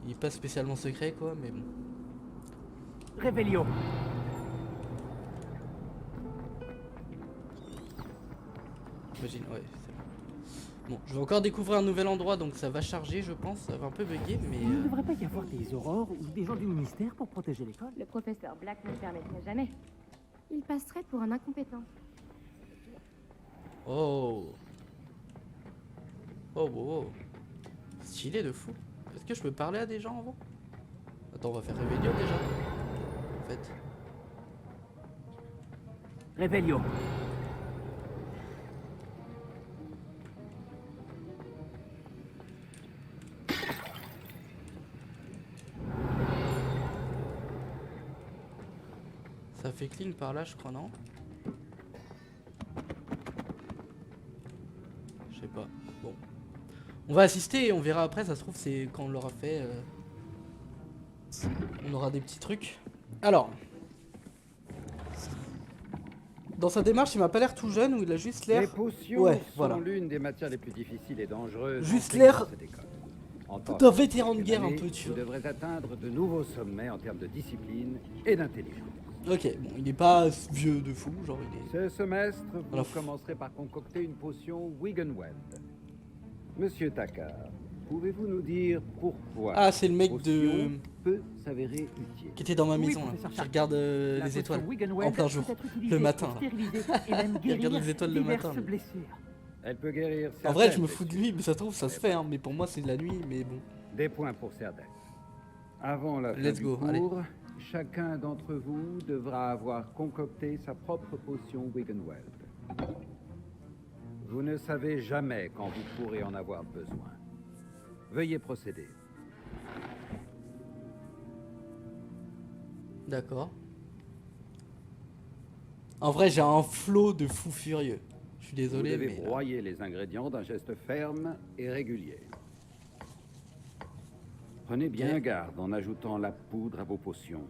Il est pas spécialement secret quoi, mais bon. Réveillon. J'imagine, ouais, c'est bon. Bon, je vais encore découvrir un nouvel endroit, donc ça va charger, je pense. Ça va un peu bugger, mais... Il ne devrait pas y avoir des aurores ou des gens du ministère pour protéger l'école. Le professeur Black ne le permettrait jamais. Il passerait pour un incompétent. Oh. Oh, oh, oh. Stylé de fou. Est-ce que je peux parler à des gens avant? Attends, on va faire Réveillon déjà. En fait. Réveillon. Ça fait cling par là, je crois, non? Je sais pas. Bon. On va assister et on verra après, ça se trouve, c'est quand on l'aura fait. On aura des petits trucs. Alors. Dans sa démarche, il m'a pas l'air tout jeune ou il a juste Les l'air. potions Ouais, sont voilà. l'une des matières les plus difficiles et dangereuses. Juste enseignées l'air dans cette école. En tant Tout un que vétéran de guerre un année, peu, tu vous vois. devrez atteindre de nouveaux sommets en termes de discipline et d'intelligence. Ok, bon, il est pas vieux de fou, genre il est. Ce semestre, vous Alors, commencerez par concocter une potion Wiggenweld. Monsieur Takar, pouvez-vous nous dire pourquoi Ah, c'est le mec cette de. potion peut s'avérer utile? Qui était dans ma Oui, maison là, professeur qui Sharp. regarde La les potion étoiles Wiggenweld en plein jour, peut être utilisée le matin. pour stériliser et même Il regarde guérir les étoiles le diverses matin, lui. blessures. Elle peut guérir En vrai, je certaines me fous de blessures. lui, mais ça se trouve, ça se fait, hein. Mais pour moi, c'est de la nuit, mais bon. Des points pour certains. Avant la fin Let's du go, cours, allez. chacun d'entre vous devra avoir concocté sa propre potion Wiggenweld. Vous ne savez jamais quand vous pourrez en avoir besoin. Veuillez procéder. D'accord. En vrai, j'ai un flot de fou furieux. Je suis Vous désolé, devez mais. broyer les ingrédients d'un geste ferme et régulier. Prenez bien Ok. garde en ajoutant la poudre à vos potions.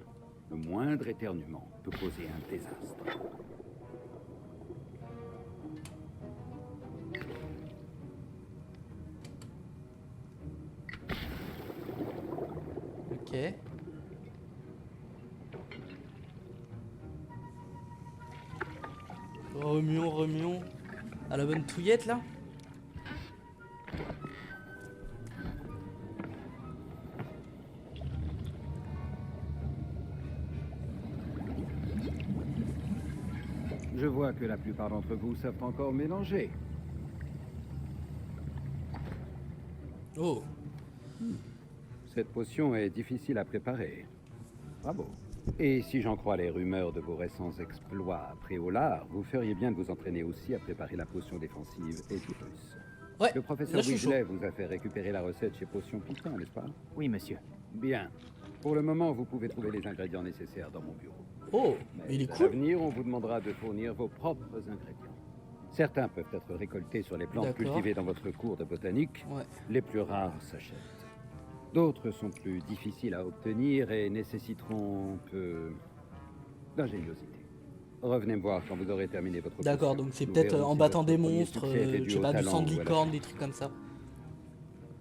Le moindre éternuement peut causer un désastre. Ok. Remuons, remuons. À la bonne touillette là. Je vois que la plupart d'entre vous savent encore mélanger. Oh. Cette potion est difficile à préparer. Bravo. Et si j'en crois les rumeurs de vos récents exploits à Préolard, vous feriez bien de vous entraîner aussi à préparer la potion défensive Edurus. Ouais. Le professeur Là, je suis chaud. Weasley vous a fait récupérer la recette chez Potion Piquant, n'est-ce pas? Oui, monsieur. Bien. Pour le moment, vous pouvez trouver les ingrédients nécessaires dans mon bureau. Oh. Mais Il est à cool. l'avenir, on vous demandera de fournir vos propres ingrédients. Certains peuvent être récoltés sur les plantes D'accord. cultivées dans votre cours de botanique. Ouais. Les plus rares s'achètent. D'autres sont plus difficiles à obtenir et nécessiteront un peu d'ingéniosité. Revenez me voir quand vous aurez terminé votre D'accord, potion. donc c'est Nous peut-être verrons en si battant votre des premier monstres, succès était je dû sais au pas, du talent sang de ou à la licorne, chance. des trucs comme ça.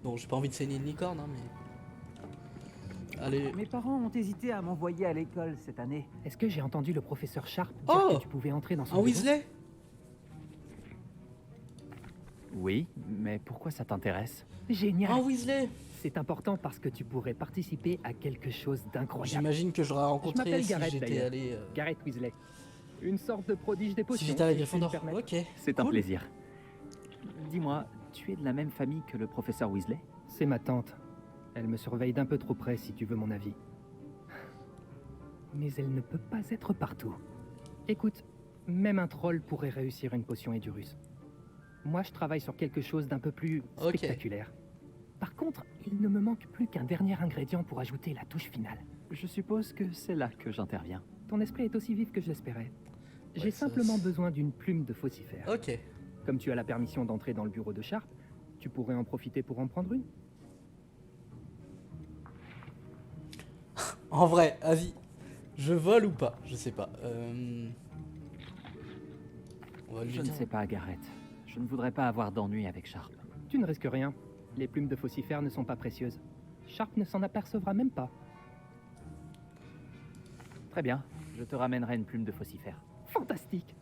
Bon, j'ai pas envie de saigner une licorne, hein, mais. Allez. Mes parents ont hésité à m'envoyer à l'école cette année. Est-ce que j'ai entendu le professeur Sharp dire Oh, que tu pouvais entrer dans son Un bureau? Weasley? Oui, mais pourquoi ça t'intéresse? Génial. Un Weasley? C'est important parce que tu pourrais participer à quelque chose d'incroyable. J'imagine que j'aurais rencontré m'appelle si Gareth, j'étais d'ailleurs. allé. Gareth Weasley. Une sorte de prodige des potions. Si j'étais allé à si je puis me Gryffondor. permettre. Ok. C'est un cool. plaisir. Dis-moi, tu es de la même famille que le professeur Weasley? C'est ma tante. Elle me surveille d'un peu trop près, si tu veux mon avis. Mais elle ne peut pas être partout. Écoute, même un troll pourrait réussir une potion Edurus. Moi, je travaille sur quelque chose d'un peu plus Ok. spectaculaire. Par contre, il ne me manque plus qu'un dernier ingrédient pour ajouter la touche finale. Je suppose que c'est là que j'interviens. Ton esprit est aussi vif que je l'espérais. J'ai Ouais, ça, simplement c'est- besoin d'une plume de faucifère. Ok. Comme tu as la permission d'entrer dans le bureau de Sharp, tu pourrais en profiter pour en prendre une. En vrai, avis. Je vole ou pas? Je sais pas. On va lui Je ne dire. sais pas, Gareth. Je ne voudrais pas avoir d'ennui avec Sharp. Tu ne risques rien. Les plumes de faucifère ne sont pas précieuses. Sharp ne s'en apercevra même pas. Très bien, je te ramènerai une plume de faucifère. Fantastique.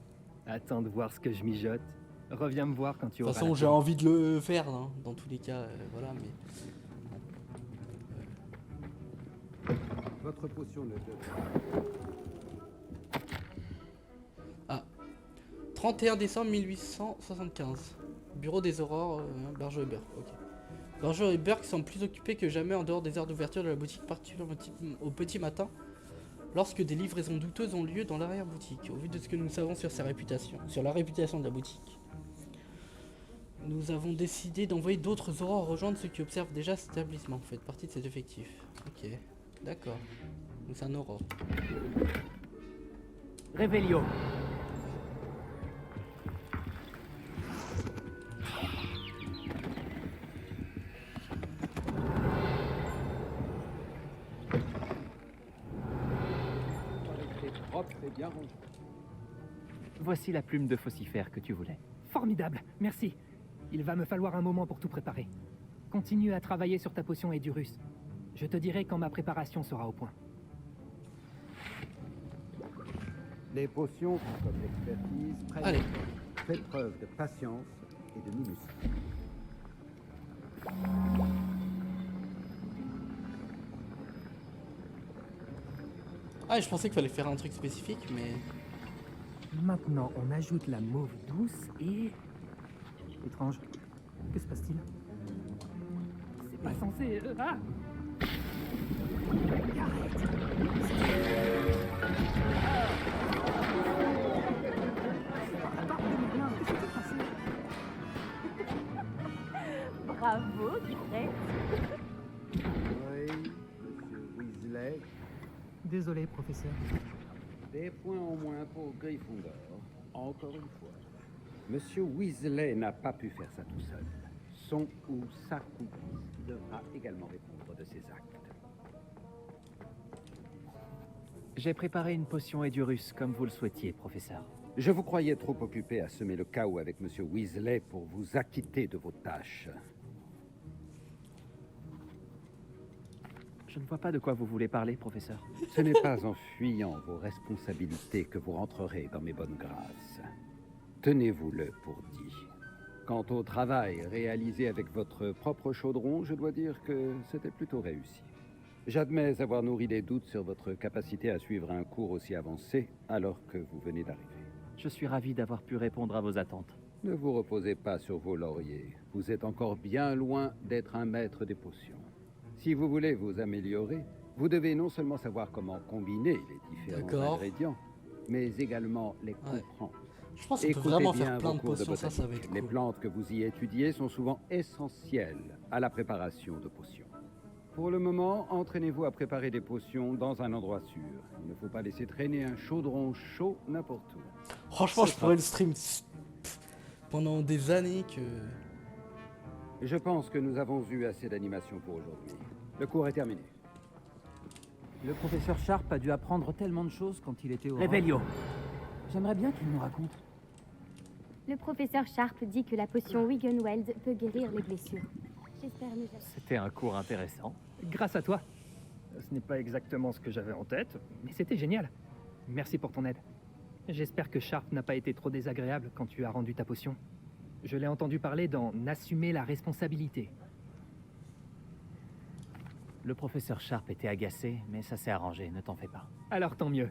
Attends de voir ce que je mijote. Reviens me voir quand tu De auras toute façon, la j'ai plume. envie de le faire, hein, dans tous les cas, voilà, mais... Votre potion ne devrait... Ah. 31 décembre 1875. Bureau des Aurores, Barjo et Burke, ok. Barjo et Burke sont plus occupés que jamais en dehors des heures d'ouverture de la boutique, particulièrement au petit matin, lorsque des livraisons douteuses ont lieu dans l'arrière-boutique. Au vu de ce que nous savons sur sa réputation, sur la réputation de la boutique, nous avons décidé d'envoyer d'autres aurores rejoindre ceux qui observent déjà cet établissement. Faites partie de cet effectif. Ok, d'accord. Donc c'est un aurore. Réveillon. Restez propre et bien rangé. Voici la plume de faucifère que tu voulais. Formidable, merci. Il va me falloir un moment pour tout préparer. Continue à travailler sur ta potion Edurus. Je te dirai quand ma préparation sera au point. Les potions sont comme l'expertise. Prenez Allez. Faites preuve de patience et de minutie. Ah, je pensais qu'il fallait faire un truc spécifique, mais... Maintenant, on ajoute la mauve douce et... Étrange. Que se passe-t-il? C'est pas censé... Ah! Bravo, Garrett. Oui, monsieur Weasley. Désolé, professeur. Des points en moins pour Gryffondor, encore une fois. Monsieur Weasley n'a pas pu faire ça tout seul. Son ou sa coupole devra également répondre de ses actes. J'ai préparé une potion Edurus comme vous le souhaitiez, professeur. Je vous croyais trop occupé à semer le chaos avec monsieur Weasley pour vous acquitter de vos tâches. Je ne vois pas de quoi vous voulez parler, professeur. Ce n'est pas en fuyant vos responsabilités que vous rentrerez dans mes bonnes grâces. Tenez-vous-le pour dit. Quant au travail réalisé avec votre propre chaudron, je dois dire que c'était plutôt réussi. J'admets avoir nourri des doutes sur votre capacité à suivre un cours aussi avancé alors que vous venez d'arriver. Je suis ravi d'avoir pu répondre à vos attentes. Ne vous reposez pas sur vos lauriers. Vous êtes encore bien loin d'être un maître des potions. Si vous voulez vous améliorer, vous devez non seulement savoir comment combiner les différents D'accord. ingrédients, mais également les Ouais. comprendre. Je pense qu'on peut Écoutez vraiment bien faire plein vos de cours potions, ça va botanique. être Les cool. plantes que vous y étudiez sont souvent essentielles à la préparation de potions. Pour le moment, entraînez-vous à préparer des potions dans un endroit sûr. Il ne faut pas laisser traîner un chaudron chaud n'importe où. Franchement, Ce je pourrais le stream pendant des années que... Je pense que nous avons eu assez d'animation pour aujourd'hui. Le cours est terminé. Le professeur Sharp a dû apprendre tellement de choses quand il était au... Réveillon. J'aimerais bien qu'il nous raconte. Le professeur Sharp dit que la potion Wiggenweld peut guérir les blessures. J'espère nous... C'était un cours intéressant. Grâce à toi. Ce n'est pas exactement ce que j'avais en tête, mais c'était génial. Merci pour ton aide. J'espère que Sharp n'a pas été trop désagréable quand tu as rendu ta potion. Je l'ai entendu parler d'en assumer la responsabilité. Le professeur Sharp était agacé, mais ça s'est arrangé, ne t'en fais pas. Alors tant mieux.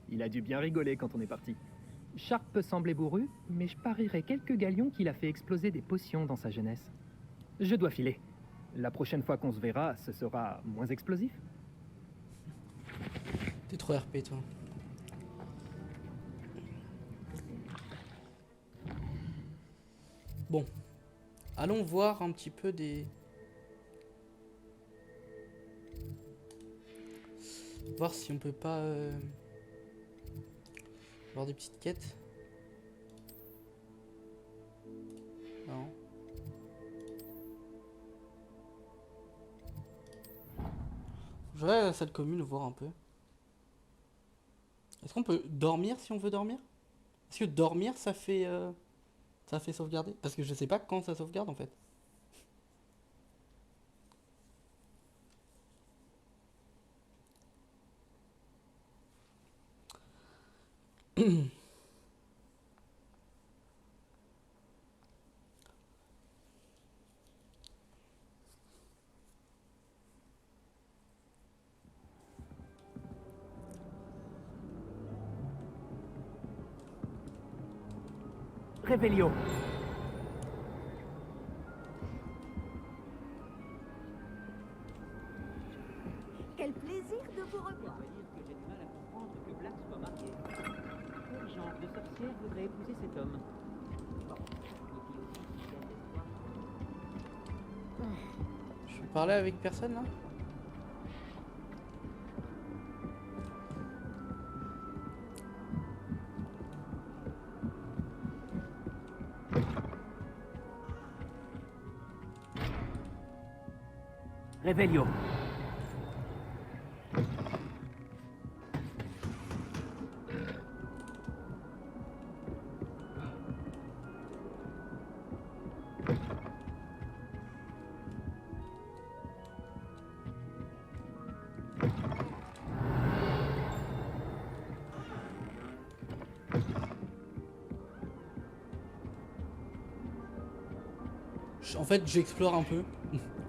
Il a dû bien rigoler quand on est parti. Sharp peut sembler bourru, mais je parierais quelques galions qu'il a fait exploser des potions dans sa jeunesse. Je dois filer. La prochaine fois qu'on se verra, ce sera moins explosif. T'es trop RP, toi. Bon. Allons voir un petit peu des... Voir si on peut pas... Voir des petites quêtes. Non. Je vais à la salle commune voir un peu. Est-ce qu'on peut dormir si on veut dormir? Est-ce que dormir ça fait sauvegarder? Parce que je sais pas quand ça sauvegarde en fait. Réveillon. Quel plaisir de vous revoir. Que j'ai du mal à comprendre que Black soit marié. Quel genre de sorcière voudrait épouser cet homme? Bon, faut-il aussi qu'il ait l'espoir? Je peux parler avec personne là? Réveillon. En fait, j'explore un peu.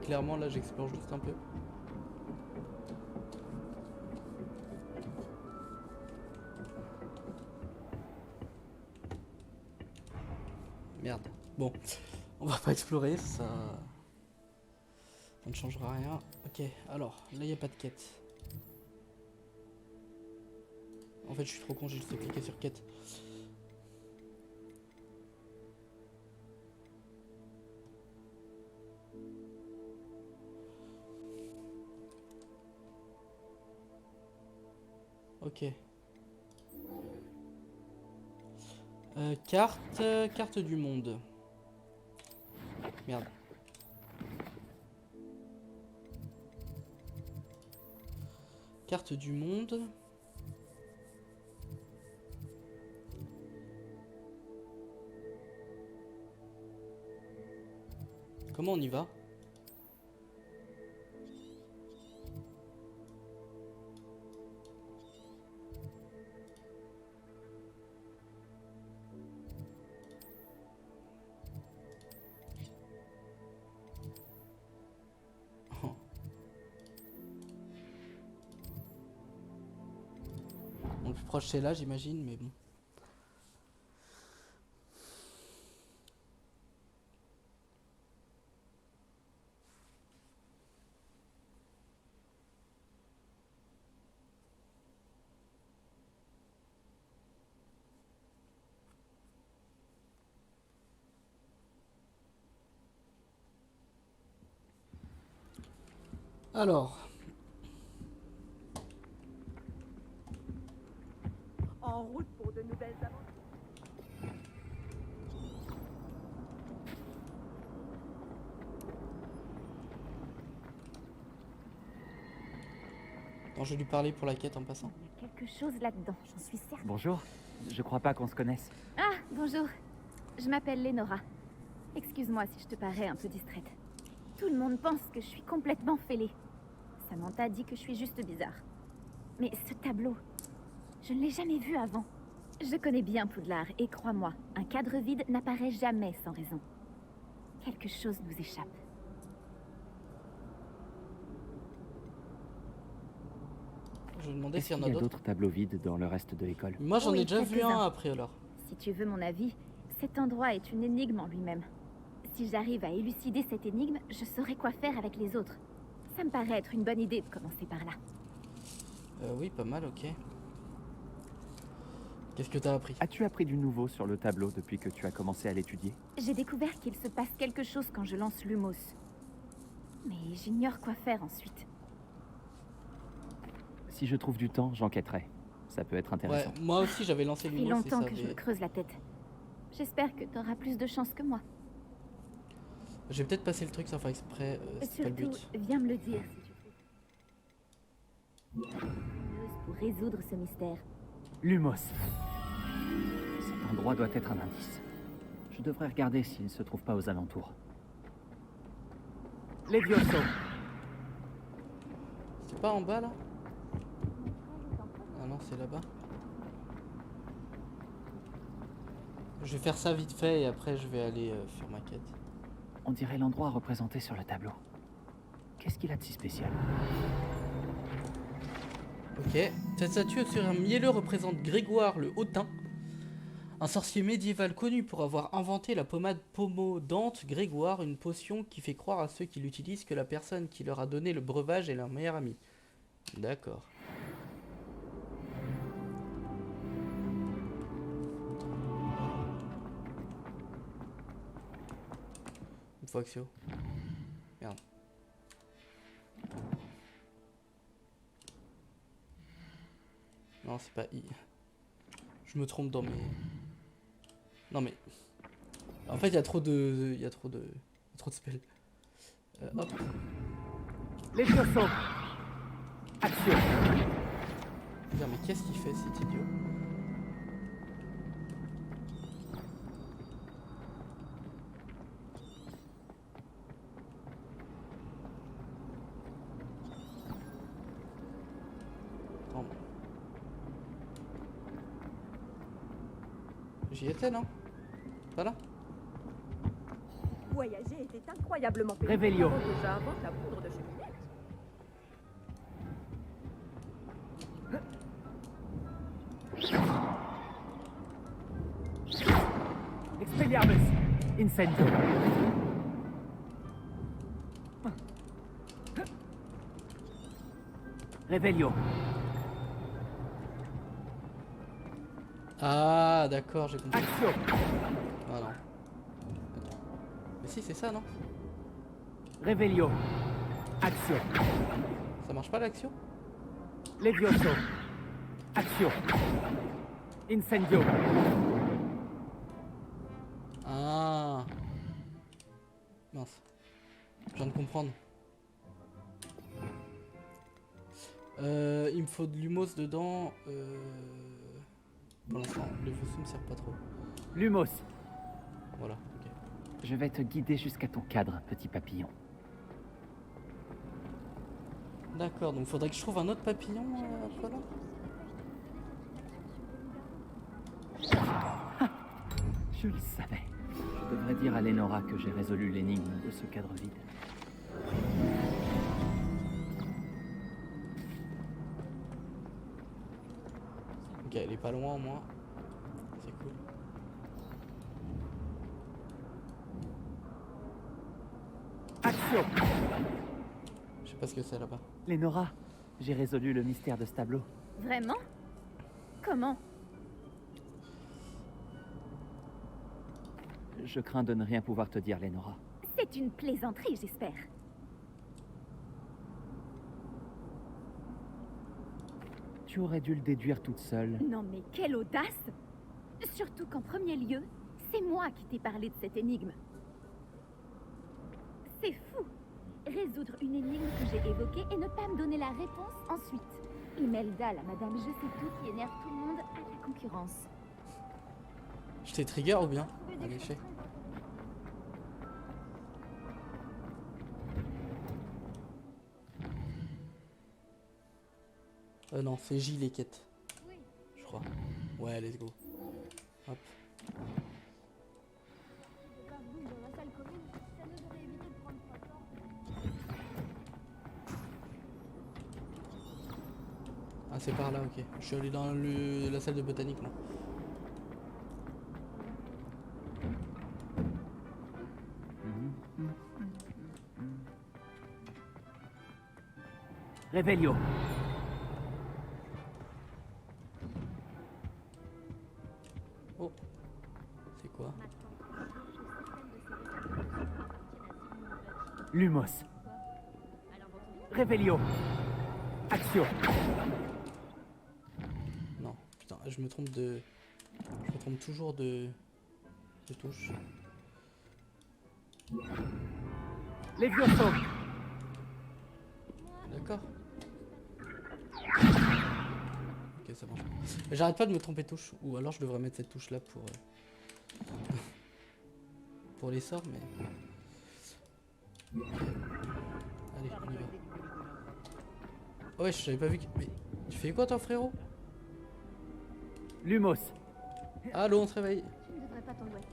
Clairement, là, j'explore juste un peu. Merde. Bon, on va pas explorer, ça ne changera rien. Ok, alors, là, il n'y a pas de quête. En fait, je suis trop con, j'ai juste cliqué sur quête. Ok. Carte du monde. Merde. Carte du monde. Comment on y va? Bon, le plus proche c'est là, j'imagine, mais bon. Alors, En route pour de nouvelles aventures. attends, je vais lui parler pour la quête en passant. Il y a quelque chose là-dedans, j'en suis certaine. Bonjour. Je crois pas qu'on se connaisse. Ah, bonjour. Je m'appelle Lénora. Excuse-moi si je te parais un peu distraite. Tout le monde pense que je suis complètement fêlée. Samantha dit que je suis juste bizarre. Mais ce tableau, je ne l'ai jamais vu avant. Je connais bien Poudlard et crois-moi, un cadre vide n'apparaît jamais sans raison. Quelque chose nous échappe. Je vais demander Est-ce s'il y en qu'il a y a d'autres. d'autres tableaux vides dans le reste de l'école? Moi j'en ai Oui, déjà vu un quelques-uns. après alors. Si tu veux mon avis, cet endroit est une énigme en lui-même. Si j'arrive à élucider cette énigme, je saurai quoi faire avec les autres. Ça me paraît être une bonne idée de commencer par là. Oui, pas mal, ok. Qu'est-ce que t'as appris? As-tu appris du nouveau sur le tableau depuis que tu as commencé à l'étudier? J'ai découvert qu'il se passe quelque chose quand je lance Lumos. Mais j'ignore quoi faire ensuite. Si je trouve du temps, j'enquêterai. Ça peut être Ouais, intéressant. moi aussi j'avais lancé Ça fait l'humour, c'est longtemps ça. que je me mais- creuse la tête. J'espère que t'auras plus de chance que moi. Je vais peut-être passer le truc sans faire exprès, c'est pas le Surtout, but. viens me le dire si tu trouves. Pour résoudre ce mystère. Lumos. Cet endroit doit être un indice. Je devrais regarder s'il ne se trouve pas aux alentours. Levioso. C'est pas en bas là? Ah non, c'est là-bas. Je vais faire ça vite fait et après je vais aller faire ma quête. On dirait l'endroit représenté sur le tableau. Qu'est-ce qu'il a de si spécial? Ok. Cette statue sur un mielleux représente Grégoire le Hautain, un sorcier médiéval connu pour avoir inventé la pommade Pomodante Grégoire, une potion qui fait croire à ceux qui l'utilisent que la personne qui leur a donné le breuvage est leur meilleur ami. D'accord. Une fois Axio. Merde. Non, c'est pas I. Je me trompe dans mes... Non mais... En fait, il y a trop de... Il y a trop de spells. Hop. Levioso. Action. Putain, mais qu'est-ce qu'il fait cet idiot? Attends. J'y étais, non? Pas là? Voyager était incroyablement pénible. Réveillon. Déjà avant la poudre de cheminée. Expelliarmus. Incendio. Revelio. Ah, d'accord, j'ai compris. Action. Ah non. Mais si, c'est ça, non? Revelio. Action. Ça marche pas l'action? Levioso. Action. Incendio. Ah. Mince. Je viens de comprendre. Il me faut de l'humos dedans. Pour l'instant, le vaisseau me sert pas trop. Lumos. Voilà, ok. Je vais te guider jusqu'à ton cadre, petit papillon. D'accord, donc faudrait que je trouve un autre papillon après là. Je le savais. Je devrais dire à Lenora que j'ai résolu l'énigme de ce cadre vide. Ok, elle est pas loin au moins. C'est cool. Action. Je sais pas ce que c'est là-bas. Lenora, j'ai résolu le mystère de ce tableau. Vraiment? Comment? Je crains de ne rien pouvoir te dire, Lenora. C'est une plaisanterie, j'espère. Tu aurais dû le déduire toute seule. Non mais quelle audace! Surtout qu'en premier lieu, c'est moi qui t'ai parlé de cette énigme. C'est fou! Résoudre une énigme que j'ai évoquée et ne pas me donner la réponse ensuite. Imelda, la madame je sais tout qui énerve tout le monde à la concurrence. Je t'ai trigger ou bien? Allez, je sais. Non, c'est J les quêtes. Je crois. Ouais, let's go. Hop. Ah, c'est par là, ok. Je suis allé dans la salle de botanique, moi. Revelio. Oh. C'est quoi? Lumos. Revelio. Action. Non, putain, je me trompe de... Je me trompe toujours de touche. Levioso. D'accord. Ok, ça marche. J'arrête pas de me tromper de touche. Ou alors je devrais mettre cette touche là pour... pour les sorts, mais... Ok. Allez, on y va. Oh ouais, j'avais pas vu que... Mais tu fais quoi toi, frérot? Lumos. Allô, on se réveille. Tu ne devrais pas pas ton doigté.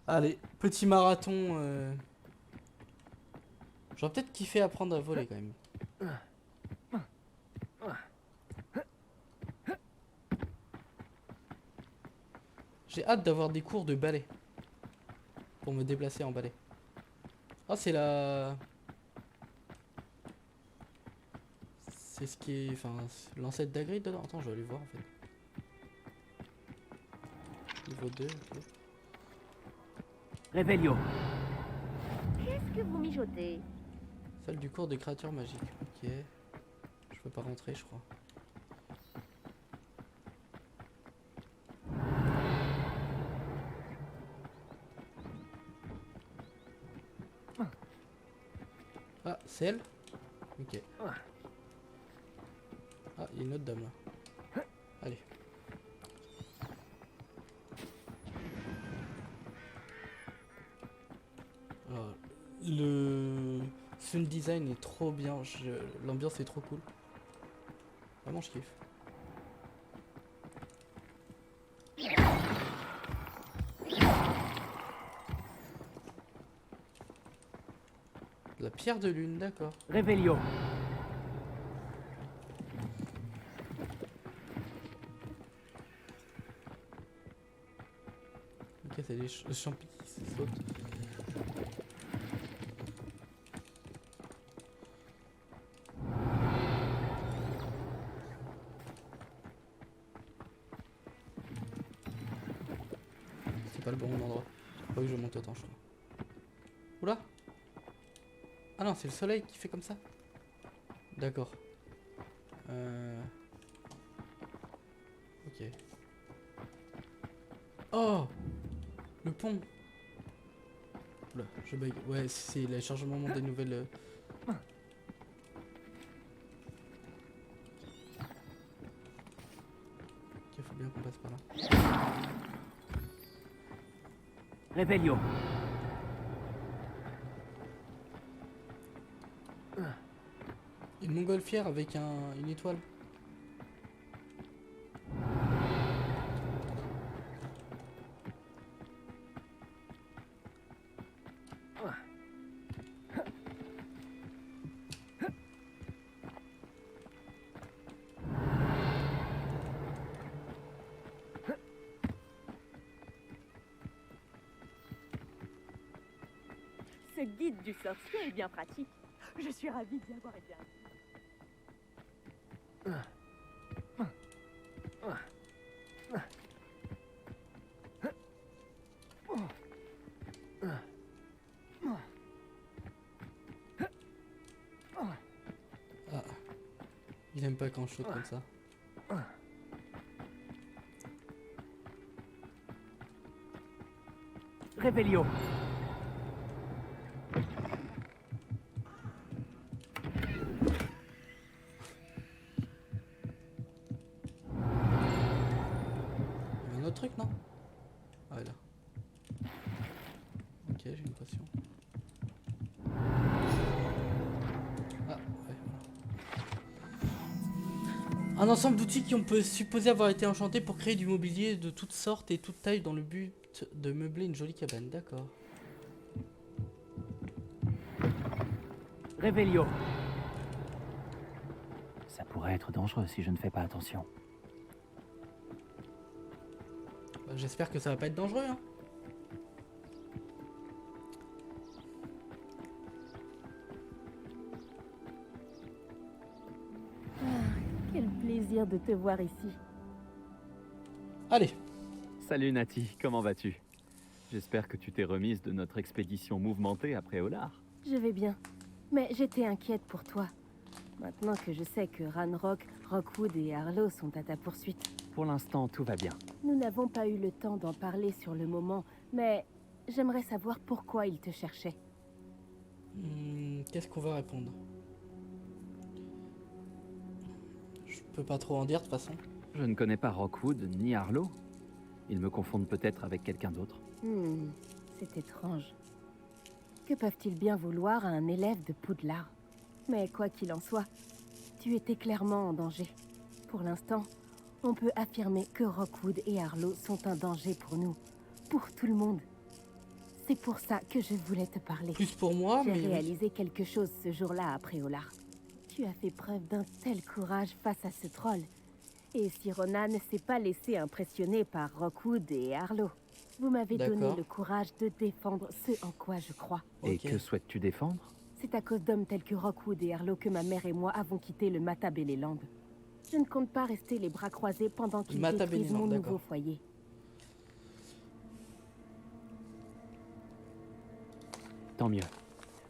Allez, petit marathon. J'aurais peut-être kiffé apprendre à voler quand même. J'ai hâte d'avoir des cours de ballet. Pour me déplacer en ballet. Ah, c'est la... C'est ce qui est... Enfin, c'est l'ancêtre d'Hagrid dedans. Attends, je vais aller voir en fait. Niveau 2, ok. Revelio. Qu'est-ce que vous mijotez? Salle du cours de créatures magiques. Ok. Je peux pas rentrer, je crois. Ah, c'est elle? Ok. Ah, il y a une autre dame là. Allez. Alors, le sound design est trop bien. L'ambiance est trop cool. Vraiment, je kiffe. La pierre de lune, d'accord. Revelio. Ok, c'est des champignons qui se sautent. C'est pas le bon endroit. Faut pas que je monte autant, je crois. Oula! Ah non, c'est le soleil qui fait comme ça. D'accord. Ok. Oh! Le pont! Oula, je bug. Ouais, c'est le chargement des nouvelles... Ok, faut bien qu'on passe par là. Revelio. Une montgolfière avec une étoile. Ce guide du sorcier est bien pratique. Je suis ravie d'y avoir été. Ah. Il aime pas quand je saute comme ça. Revelio. Il y a un autre truc, non? Ah, ouais, là. Ok, j'ai une potion. Ah, ouais, voilà. Un ensemble d'outils qui on peut supposer avoir été enchantés pour créer du mobilier de toutes sortes et toutes tailles dans le but de meubler une jolie cabane. D'accord. Revelio. Ça pourrait être dangereux si je ne fais pas attention. Bah, j'espère que ça va pas être dangereux, hein. Quel plaisir de te voir ici. Allez. Salut Nati, comment vas-tu? J'espère que tu t'es remise de notre expédition mouvementée après Olar. Je vais bien. Mais j'étais inquiète pour toi. Maintenant que je sais que Ranrock, Rockwood et Harlow sont à ta poursuite. Pour l'instant, tout va bien. Nous n'avons pas eu le temps d'en parler sur le moment, mais j'aimerais savoir pourquoi ils te cherchaient. Qu'est-ce qu'on va répondre? Je peux pas trop en dire de toute façon. Je ne connais pas Rockwood ni Harlow. Ils me confondent peut-être avec quelqu'un d'autre. C'est étrange. Que peuvent-ils bien vouloir à un élève de Poudlard? Mais quoi qu'il en soit, Tu étais clairement en danger. Pour l'instant, on peut affirmer que Rockwood et Harlow sont un danger pour nous. Pour tout le monde. C'est pour ça que je voulais te parler. Plus pour moi, J'ai mais... oui. réalisé quelque chose ce jour-là après Olar. Tu as fait preuve d'un tel courage face à ce troll. Et Sirona ne s'est pas laissé impressionner par Rockwood et Harlow. Vous m'avez donné D'accord. le courage de défendre ce en quoi je crois. Et Ok. que souhaites-tu défendre? C'est à cause d'hommes tels que Rockwood et Harlow que ma mère et moi avons quitté le Matabeleland. Je ne compte pas rester les bras croisés pendant qu'ils Matabeleland, détruisent mon d'accord. nouveau foyer. Tant mieux.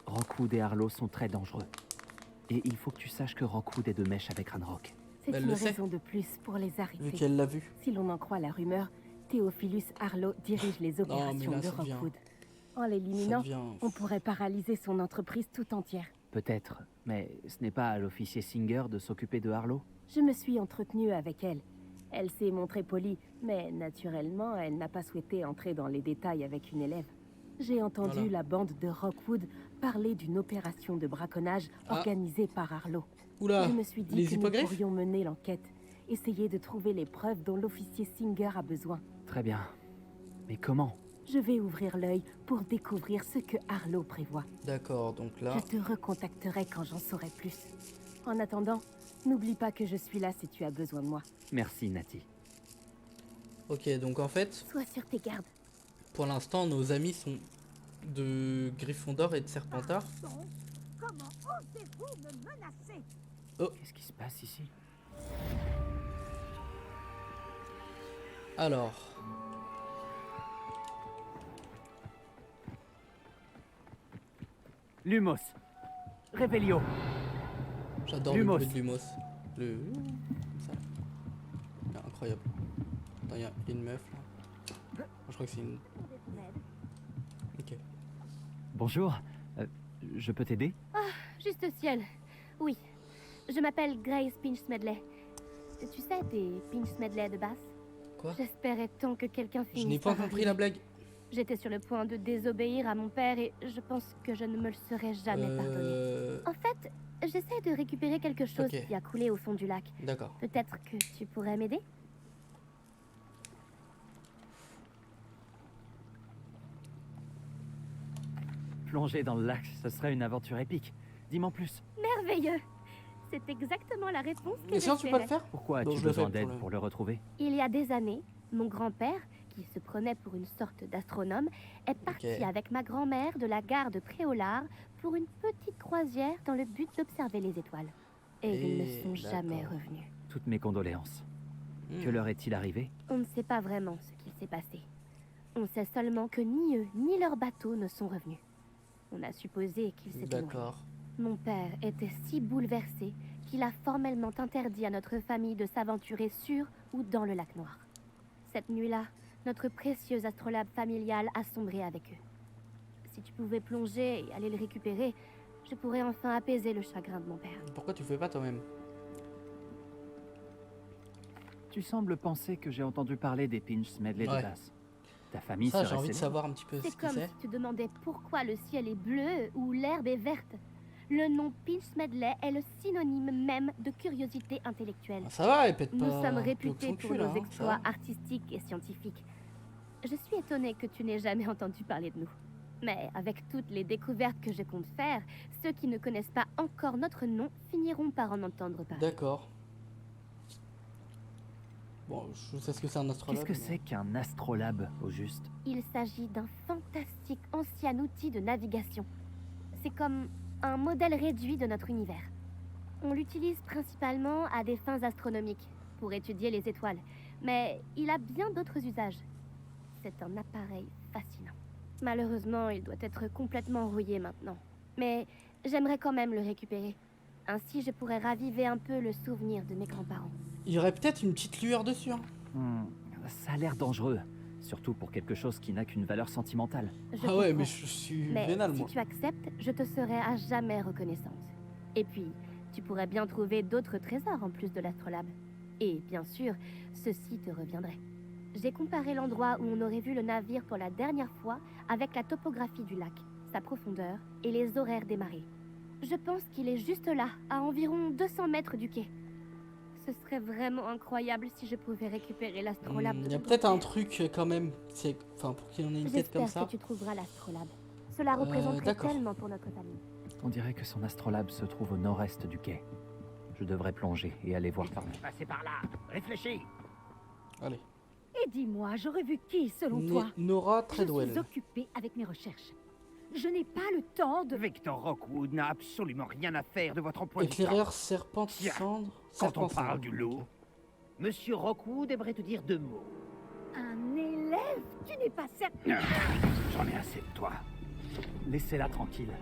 Rockwood et Harlow sont très dangereux. Et il faut que tu saches que Rockwood est de mèche avec Ranrock. C'est Elle une le sait. raison de plus pour les Vu arrêter. qu'elle l'a vu. Si l'on en croit la rumeur, Theophilus Harlow dirige les opérations là, de ça devient- Rockwood. En Ça l'éliminant, devient... on pourrait paralyser son entreprise tout entière. Peut-être, mais ce n'est pas à l'officier Singer de s'occuper de Harlow? Je me suis entretenue avec elle. Elle s'est montrée polie, mais naturellement, elle n'a pas souhaité entrer dans les détails avec une élève. J'ai entendu Voilà. la bande de Rockwood parler d'une opération de braconnage Ah. organisée par Harlow. Oula, Je me suis dit les que nous hippogriffes? pourrions mener l'enquête, essayer de trouver les preuves dont l'officier Singer a besoin. Très bien. Mais comment? Je vais ouvrir l'œil pour découvrir ce que Harlow prévoit. D'accord, donc là... Je te recontacterai quand j'en saurai plus. En attendant, n'oublie pas que je suis là si tu as besoin de moi. Merci, Nati. Ok, donc en fait, Sois sur tes gardes. pour l'instant, nos amis sont de Gryffondor et de Serpentard. Comment osez-vous me menacer? Qu'est-ce qui se passe ici? Alors... Lumos. Revelio. J'adore le Lumos. bruit de Lumos. Le... comme ça. Ah, incroyable. Attends, il y a une meuf là. Je crois que c'est une... Ok. Bonjour. Je peux t'aider? Juste au ciel. Oui. Je m'appelle Grace Pinch Smedley. Tu sais, des Pinch Smedley de basse? Quoi? J'espérais tant que quelqu'un Je finisse n'ai pas par compris la arriver. blague. J'étais sur le point de désobéir à mon père et je pense que je ne me le serais jamais pardonné. En fait, j'essaie de récupérer quelque chose Ok. qui a coulé au fond du lac. D'accord. Peut-être que tu pourrais m'aider? Plonger dans le lac, ce serait une aventure épique. Dis-moi en plus. Merveilleux! C'est exactement la réponse que Mais sinon, tu peux pas le j'espérais. faire? Pourquoi Donc, as-tu je le besoin fais d'aide pour le- pour le retrouver? Il y a des années, mon grand-père, qui se prenait pour une sorte d'astronome, est parti Ok. avec ma grand-mère de la gare de Préolard pour une petite croisière dans le but d'observer les étoiles. Et ils ne sont jamais d'accord. revenus. Toutes mes condoléances. Hmm. Que leur est-il arrivé? On ne sait pas vraiment ce qu'il s'est passé. On sait seulement que ni eux, ni leur bateau ne sont revenus. On a supposé qu'ils s'étaient noyés. D'accord. Mon père était si bouleversé qu'il a formellement interdit à notre famille de s'aventurer sur ou dans le lac Noir. Cette nuit-là, notre précieux astrolabe familial a sombré avec eux. Si tu pouvais plonger et aller le récupérer, je pourrais enfin apaiser le chagrin de mon père. Pourquoi tu fais pas toi-même? Tu sembles penser que j'ai entendu parler des Pinch Smedley Ouais. de basse. Ta famille Ça, j'ai serait envie de célèbre. savoir un petit peu ce C'est que comme c'est. si tu demandais pourquoi le ciel est bleu ou l'herbe est verte. Le nom Pinch Smedley est le synonyme même de curiosité intellectuelle. Ah, ça va, elle pète pas... Nous sommes plus haut que réputés son pour cul, là, nos hein, ça exploits va. artistiques et scientifiques. Je suis étonnée que tu n'aies jamais entendu parler de nous. Mais avec toutes les découvertes que je compte faire, ceux qui ne connaissent pas encore notre nom finiront par en entendre parler. D'accord. Bon, je sais ce que c'est un astrologue. Qu'est-ce que c'est qu'un astrolabe, au juste? Il s'agit d'un fantastique ancien outil de navigation. C'est comme un modèle réduit de notre univers. On l'utilise principalement à des fins astronomiques, pour étudier les étoiles. Mais il a bien d'autres usages. C'est un appareil fascinant. Malheureusement, il doit être complètement rouillé maintenant. Mais j'aimerais quand même le récupérer. Ainsi, je pourrais raviver un peu le souvenir de mes grands-parents. Il y aurait peut-être une petite lueur dessus. Hein. Ça a l'air dangereux. Surtout pour quelque chose qui n'a qu'une valeur sentimentale. Je Ah ouais, comprends. mais je suis Mais vénal, si moi. tu acceptes, je te serai à jamais reconnaissante. Et puis, tu pourrais bien trouver d'autres trésors en plus de l'astrolabe. Et bien sûr, ceci te reviendrait. J'ai comparé l'endroit où on aurait vu le navire pour la dernière fois avec la topographie du lac, sa profondeur et les horaires des marées. Je pense qu'il est juste là, à environ 200 mètres du quai. Ce serait vraiment incroyable si je pouvais récupérer l'astrolabe. Il y a peut-être un truc quand même. Enfin, pour qu'il y en ait une tête comme J'espère ça. que tu trouveras l'astrolabe. Cela représenterait d'accord. tellement pour notre famille. On dirait que son astrolabe se trouve au nord-est du quai. Je devrais plonger et aller voir par là. Passez par là. Réfléchis. Allez. Et dis-moi, j'aurais vu qui, selon toi? Nora Je Treadwell. suis occupée avec mes recherches. Je n'ai pas le temps de... Victor Rockwood n'a absolument rien à faire de votre emploi du temps. Éclaireur serpent cendre. Quand on parle du loup, Monsieur Rockwood aimerait te dire 2 mots. Un élève? Tu n'es pas certain... j'en ai assez de toi. Laissez-la tranquille.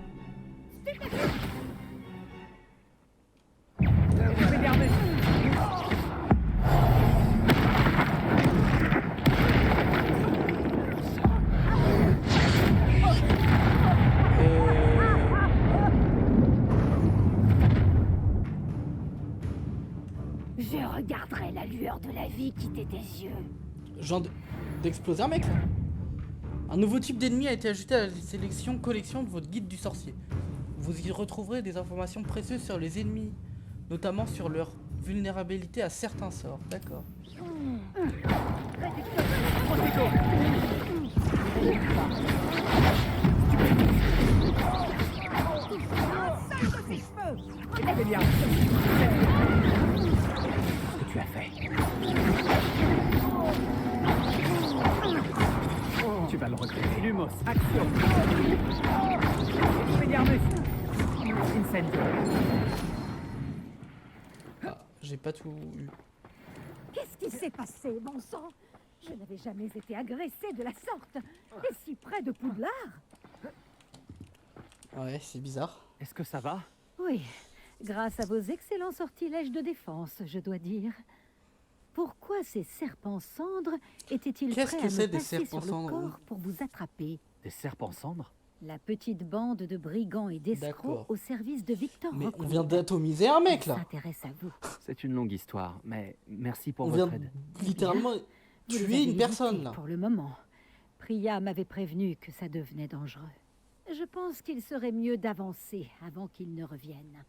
Je regarderai la lueur de la vie quitter tes yeux. Genre d'exploser un mec là. Un nouveau type d'ennemi a été ajouté à la sélection collection de votre guide du sorcier. Vous y retrouverez des informations précieuses sur les ennemis, notamment sur leur vulnérabilité à certains sorts. D'accord. Ce que tu as fait. Tu vas le regretter. Lumos, action. Incendio. Ah, j'ai pas tout eu. Qu'est-ce qui s'est passé, bon sang? Je n'avais jamais été agressée de la sorte. Et si près de Poudlard? Ouais, c'est bizarre. Est-ce que ça va? Oui, grâce à vos excellents sortilèges de défense, je dois dire. Pourquoi ces serpents cendres étaient-ils Qu'est-ce prêts que à c'est me des passer serpents sur le cendres? corps pour vous attraper? Des serpents cendres? La petite bande de brigands et d'escrocs D'accord. au service de Victor Mais on Rockwood. vient d'atomiser un mec Il là. s'intéresse à vous. C'est une longue histoire, mais merci pour On votre vient aide. littéralement Vous les tuer avez une personne évités là. pour le moment. Priya m'avait prévenu que ça devenait dangereux. Je pense qu'il serait mieux d'avancer avant qu'il ne revienne.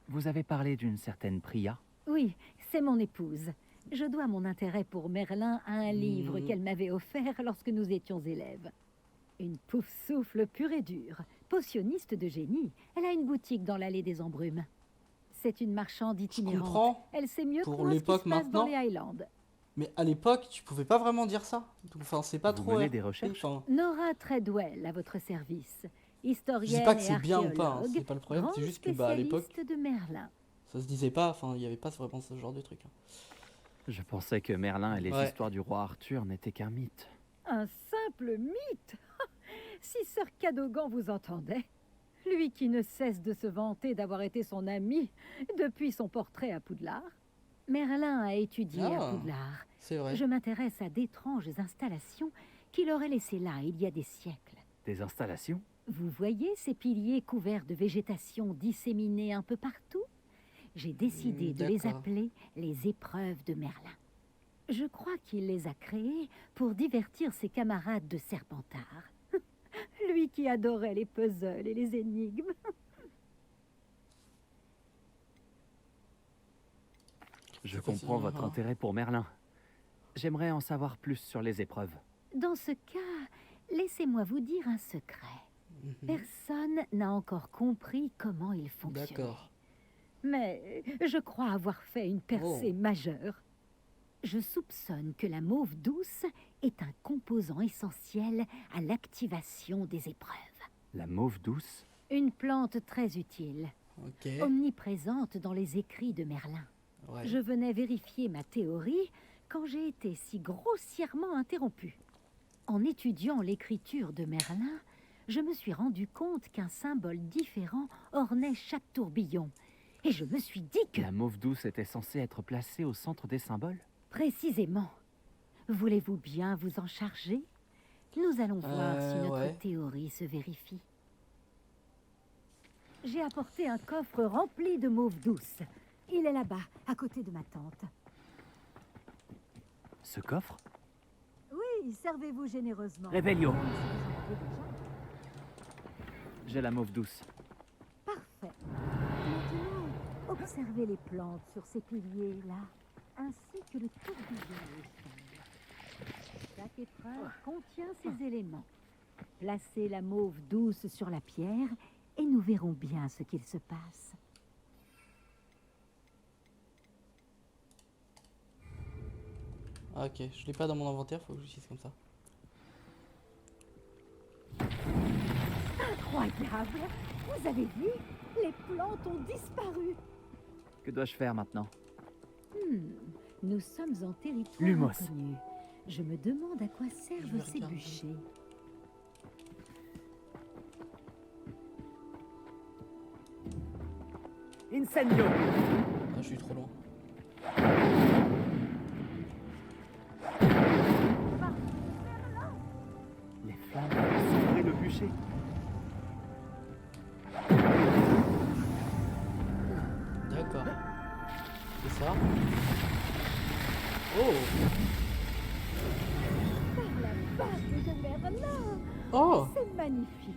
Vous avez parlé d'une certaine Priya? Oui, c'est mon épouse. Je dois mon intérêt pour Merlin à un livre qu'elle m'avait offert lorsque nous étions élèves. Une pouf-souffle pure et dure, potionniste de génie. Elle a une boutique dans l'allée des Embrumes. C'est une marchande itinérante. comprends. Elle sait mieux Pour comment ce qui l'époque se passe dans maintenant. les Highlands. Mais à l'époque, tu pouvais pas vraiment dire ça. Donc, enfin, c'est pas Vous trop. menez des recherches? Enfin, Nora Treadwell à votre service. Historienne je dis pas que et c'est bien ou pas, hein, archéologue, c'est pas le problème, c'est grande juste que bah, à l'époque, spécialiste de Merlin. ça se disait pas, enfin, il y avait pas vraiment ce genre de truc. Hein. Je pensais que Merlin et les Ouais. histoires du roi Arthur n'étaient qu'un mythe. Un simple mythe. Si Sir Cadogan vous entendait, lui qui ne cesse de se vanter d'avoir été son ami depuis son portrait à Poudlard. Merlin a étudié à Ah. Poudlard. C'est vrai. Je m'intéresse à d'étranges installations qu'il aurait laissées là il y a des siècles. Des installations? Vous voyez ces piliers couverts de végétation disséminés un peu partout? J'ai décidé de les d'accord. appeler les épreuves de Merlin. Je crois qu'il les a créées pour divertir ses camarades de Serpentard. Lui qui adorait les puzzles et les énigmes. Je C'est comprends facile, votre hein. intérêt pour Merlin. J'aimerais en savoir plus sur les épreuves. Dans ce cas, laissez-moi vous dire un secret. Mhm. Personne n'a encore compris comment il fonctionne. D'accord. Mais je crois avoir fait une percée majeure. Je soupçonne que la mauve douce est un composant essentiel à l'activation des épreuves. La mauve douce? Une plante très utile, Ok. omniprésente dans les écrits de Merlin. Ouais. Je venais vérifier ma théorie quand j'ai été si grossièrement interrompue. En étudiant l'écriture de Merlin, je me suis rendu compte qu'un symbole différent ornait chaque tourbillon. Et je me suis dit que... La mauve douce était censée être placée au centre des symboles? Précisément. Voulez-vous bien vous en charger? Nous allons voir si notre ouais. théorie se vérifie. J'ai apporté un coffre rempli de mauve douce. Il est là-bas, à côté de ma tante. Ce coffre? Oui, servez-vous généreusement. Réveillon. j'ai la mauve douce. Parfait. Maintenant, observez les plantes sur ces piliers-là, ainsi que le tourbillon au sol. Chaque épreuve contient ces éléments. Placez la mauve douce sur la pierre et nous verrons bien ce qu'il se passe. Ah, ok, je l'ai pas dans mon inventaire, faut que j'utilise comme ça. Incroyable! Vous avez vu? Les plantes ont disparu. Que dois-je faire maintenant? Nous sommes en territoire Lumos. inconnu. Je me demande à quoi servent ces regarder. bûchers. Incendio! Ah, je suis trop loin. Les flammes ont sombré le bûcher. D'accord. C'est ça. Oh! Par la bague de Merlin! Oh! C'est magnifique.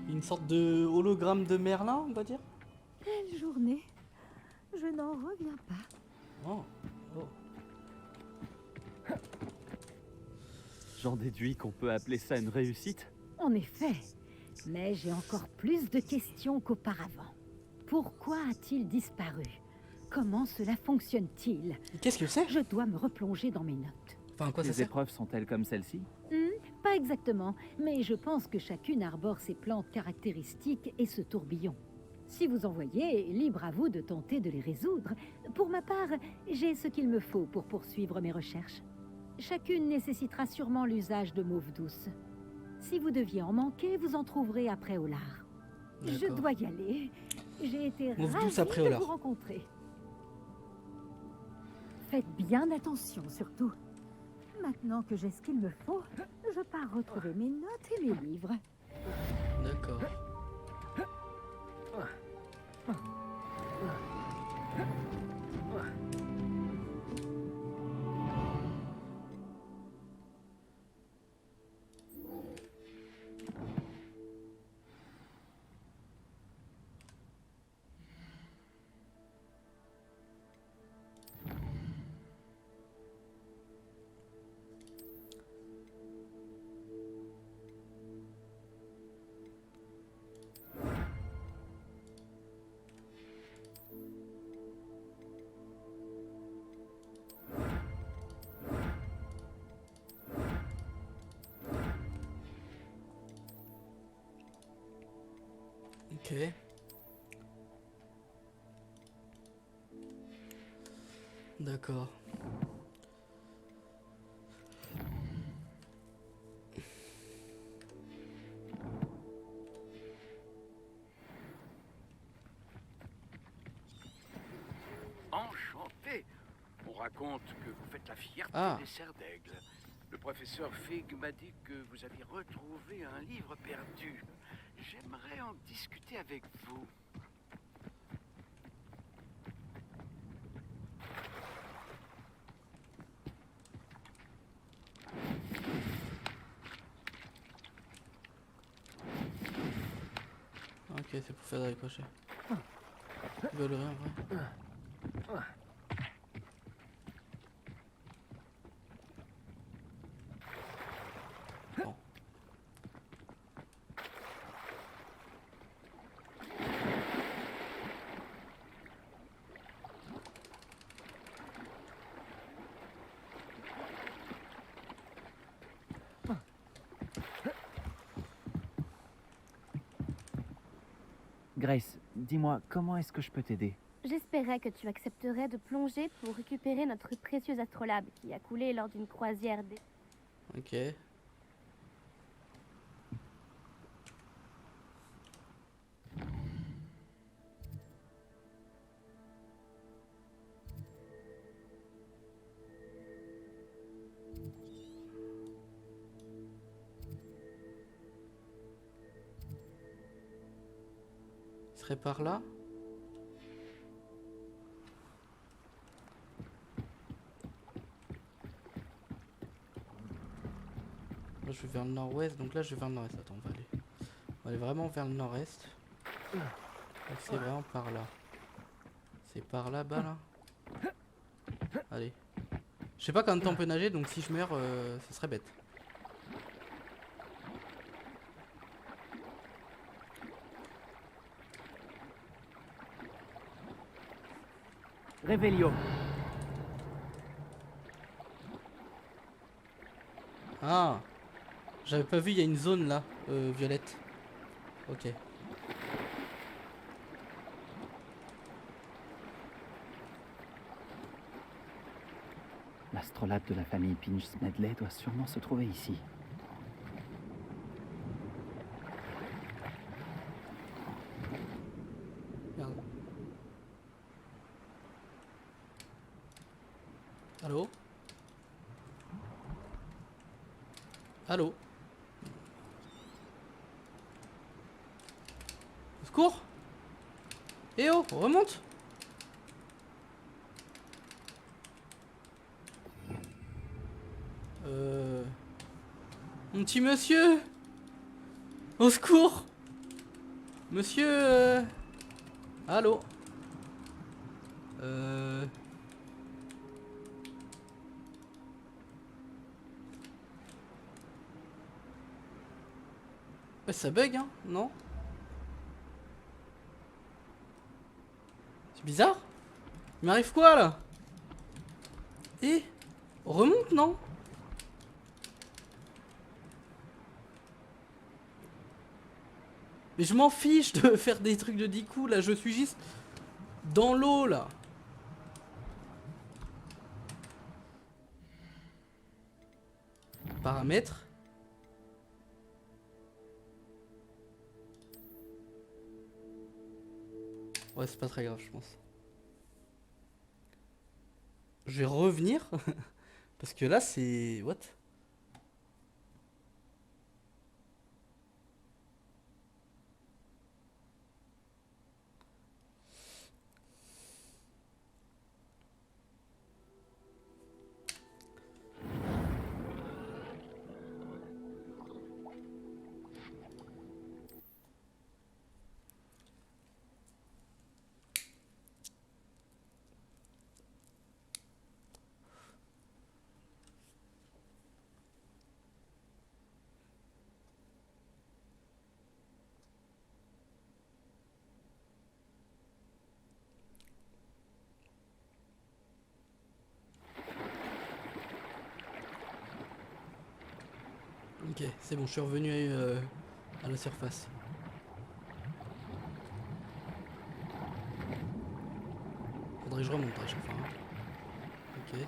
Une sorte de hologramme de Merlin, on va dire. Quelle journée! Je n'en reviens pas. Oh. Oh. J'en déduis qu'on peut appeler ça une réussite. En effet, mais j'ai encore plus de questions qu'auparavant. Pourquoi a-t-il disparu? Comment cela fonctionne-t-il? Qu'est-ce que c'est? Je dois me replonger dans mes notes. Enfin, à quoi ça Les sert? épreuves sont-elles comme celle-ci? Pas exactement, mais je pense que chacune arbore ses plantes caractéristiques et ce tourbillon. Si vous en voyez, libre à vous de tenter de les résoudre. Pour ma part, j'ai ce qu'il me faut pour poursuivre mes recherches. Chacune nécessitera sûrement l'usage de mauve douce. Si vous deviez en manquer, vous en trouverez après au lard. Je D'accord. dois y aller. J'ai été Mauve ravie douce après au de lard. vous rencontrer. Faites bien attention, surtout. Maintenant que j'ai ce qu'il me faut, je pars retrouver mes notes et mes livres. D'accord. Ok. D'accord. Enchanté. On raconte que vous faites la fierté Ah. des serres d'aigle. Le professeur Fig m'a dit que vous aviez retrouvé un livre perdu. J'aimerais en discuter avec vous. Ok, c'est pour faire des ricochets. Ils veulent rien, ouais. Bon. Grace, dis-moi, comment est-ce que je peux t'aider? J'espérais que tu accepterais de plonger pour récupérer notre précieux astrolabe qui a coulé lors d'une croisière des... Ok. Il serait par là? Là, je vais vers le nord-ouest, donc là je vais vers le nord-est. Attends, on va aller. On va aller vraiment vers le nord-est. Donc c'est vraiment par là. C'est par là-bas là. Allez. Je sais pas combien de temps on peut nager, donc si je meurs, ce serait bête. Réveillon. Ah, j'avais pas vu, il y a une zone là, violette. Ok. L'astrolabe de la famille Pinch Smedley doit sûrement se trouver ici. Merde. Allô? Allô? Au secours? Eh oh, remonte! Mon petit monsieur! Au secours! Monsieur, allô? Ouais, ça bug, hein? Non? C'est bizarre? Il m'arrive quoi, là? Eh? Remonte, non? Mais je m'en fiche de faire des trucs de 10 coups, là, je suis juste dans l'eau, là. Paramètres. Ouais, c'est pas très grave, je pense. Je vais revenir. Parce que là, c'est... What? Ok, c'est bon, je suis revenu à la surface. Faudrait que je remonte à chaque fois. Hein. Ok.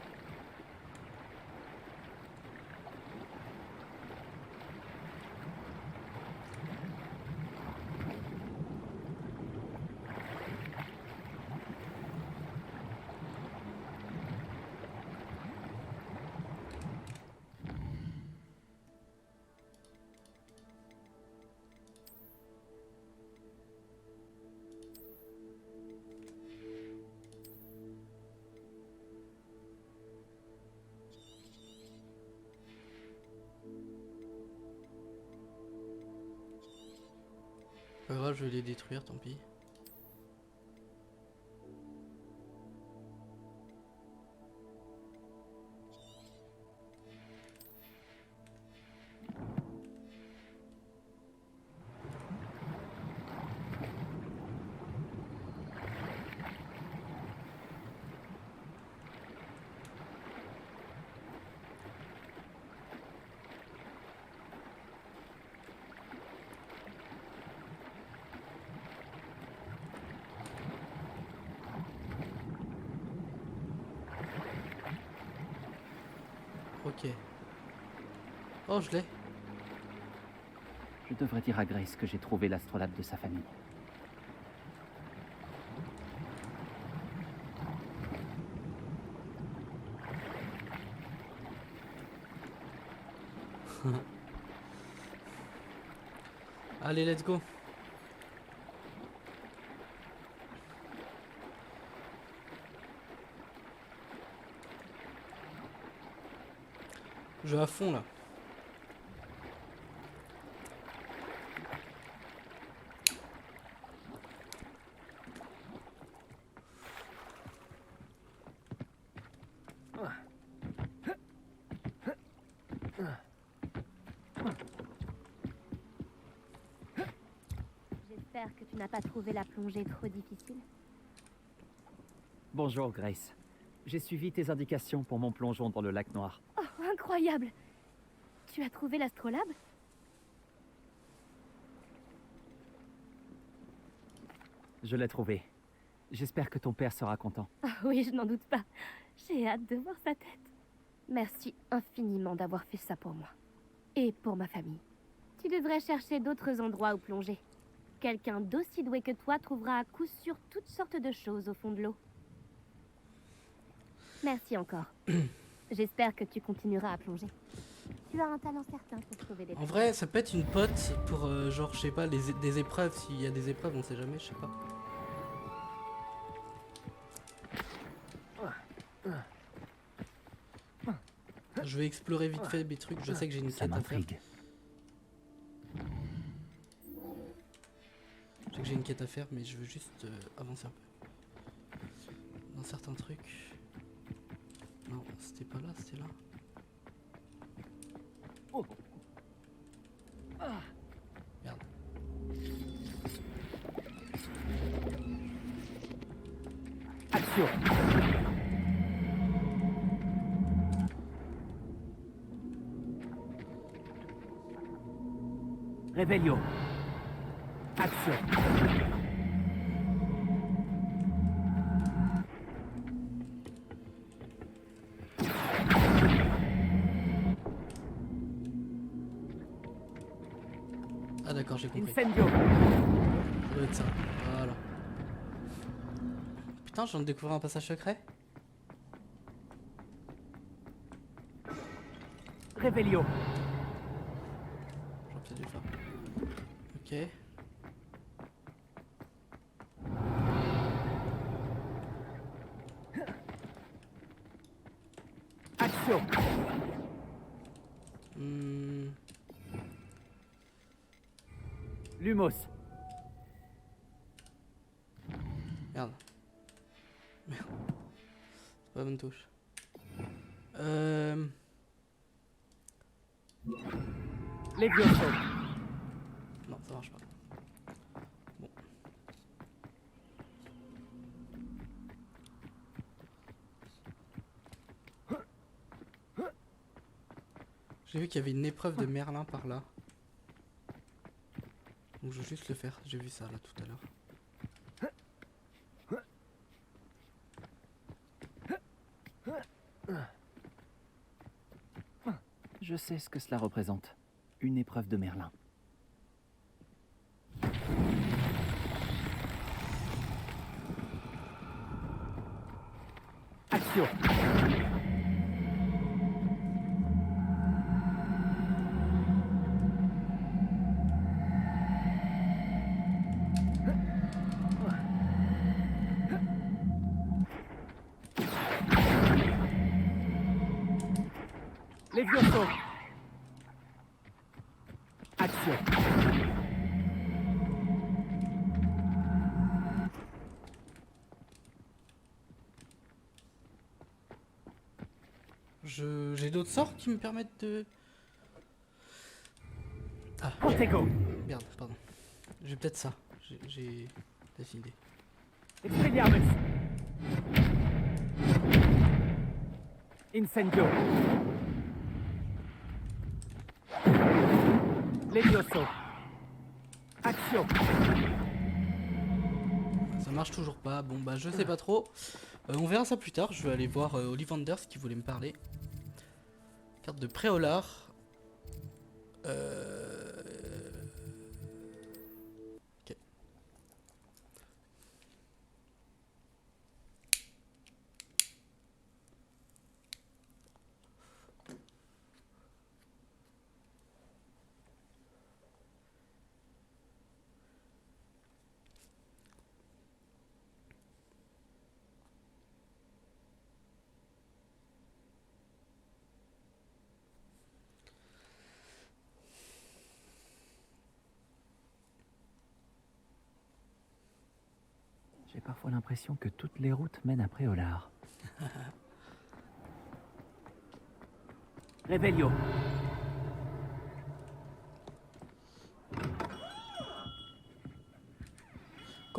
Pas grave, je vais les détruire, tant pis. Ok. Oh, je l'ai. Je devrais dire à Grace que j'ai trouvé l'astrolabe de sa famille. Allez, let's go. Je vais à fond là. n'as pas trouvé la plongée trop difficile? Bonjour, Grace. J'ai suivi tes indications pour mon plongeon dans le lac noir. Oh, incroyable! Tu as trouvé l'astrolabe? Je l'ai trouvé. J'espère que ton père sera content. Ah oui, je n'en doute pas. J'ai hâte de voir sa tête. Merci infiniment d'avoir fait ça pour moi. Et pour ma famille. Tu devrais chercher d'autres endroits où plonger. Quelqu'un d'aussi doué que toi trouvera à coup sûr toutes sortes de choses au fond de l'eau. Merci encore. J'espère que tu continueras à plonger. Tu as un talent certain pour trouver des En vrai, ça peut être une pote pour, genre, je sais pas, des épreuves. S'il y a des épreuves, on sait jamais, je sais pas. Je vais explorer vite fait mes trucs. Je sais que j'ai une Ça quête à faire. m'intrigue. Je sais que j'ai une quête à faire, mais je veux juste avancer un peu. Dans certains trucs. Non, c'était pas là, c'était là. Oh. Merde. Action. Réveillon. Action. Ah d'accord, j'ai compris. Incendio. Ça doit être ça. Voilà. Putain, je viens de découvrir un passage secret. Réveillon. J'aurais peut-être dû le faire. Ok. Action. Lumos. Merde. Merde. C'est pas la bonne touche. Levioso. Non, ça marche pas. Bon. J'ai vu qu'il y avait une épreuve de Merlin par là. Donc je vais juste le faire. J'ai vu ça là tout à l'heure. Je sais ce que cela représente. Une épreuve de Merlin. Action. Levioso. Action. J'ai d'autres sorts qui me permettent de... Ah, Protego. merde, pardon. J'ai peut-être ça. J'ai peut-être une idée. Expelliarmus. Incendio. Levioso. Action. Ça marche toujours pas. Bon bah je sais pas trop. On verra ça plus tard. Je vais aller voir Ollivanders qui voulait me parler. Carte de Préolard. Ok. J'ai parfois l'impression que toutes les routes mènent à Préolard. Réveillon.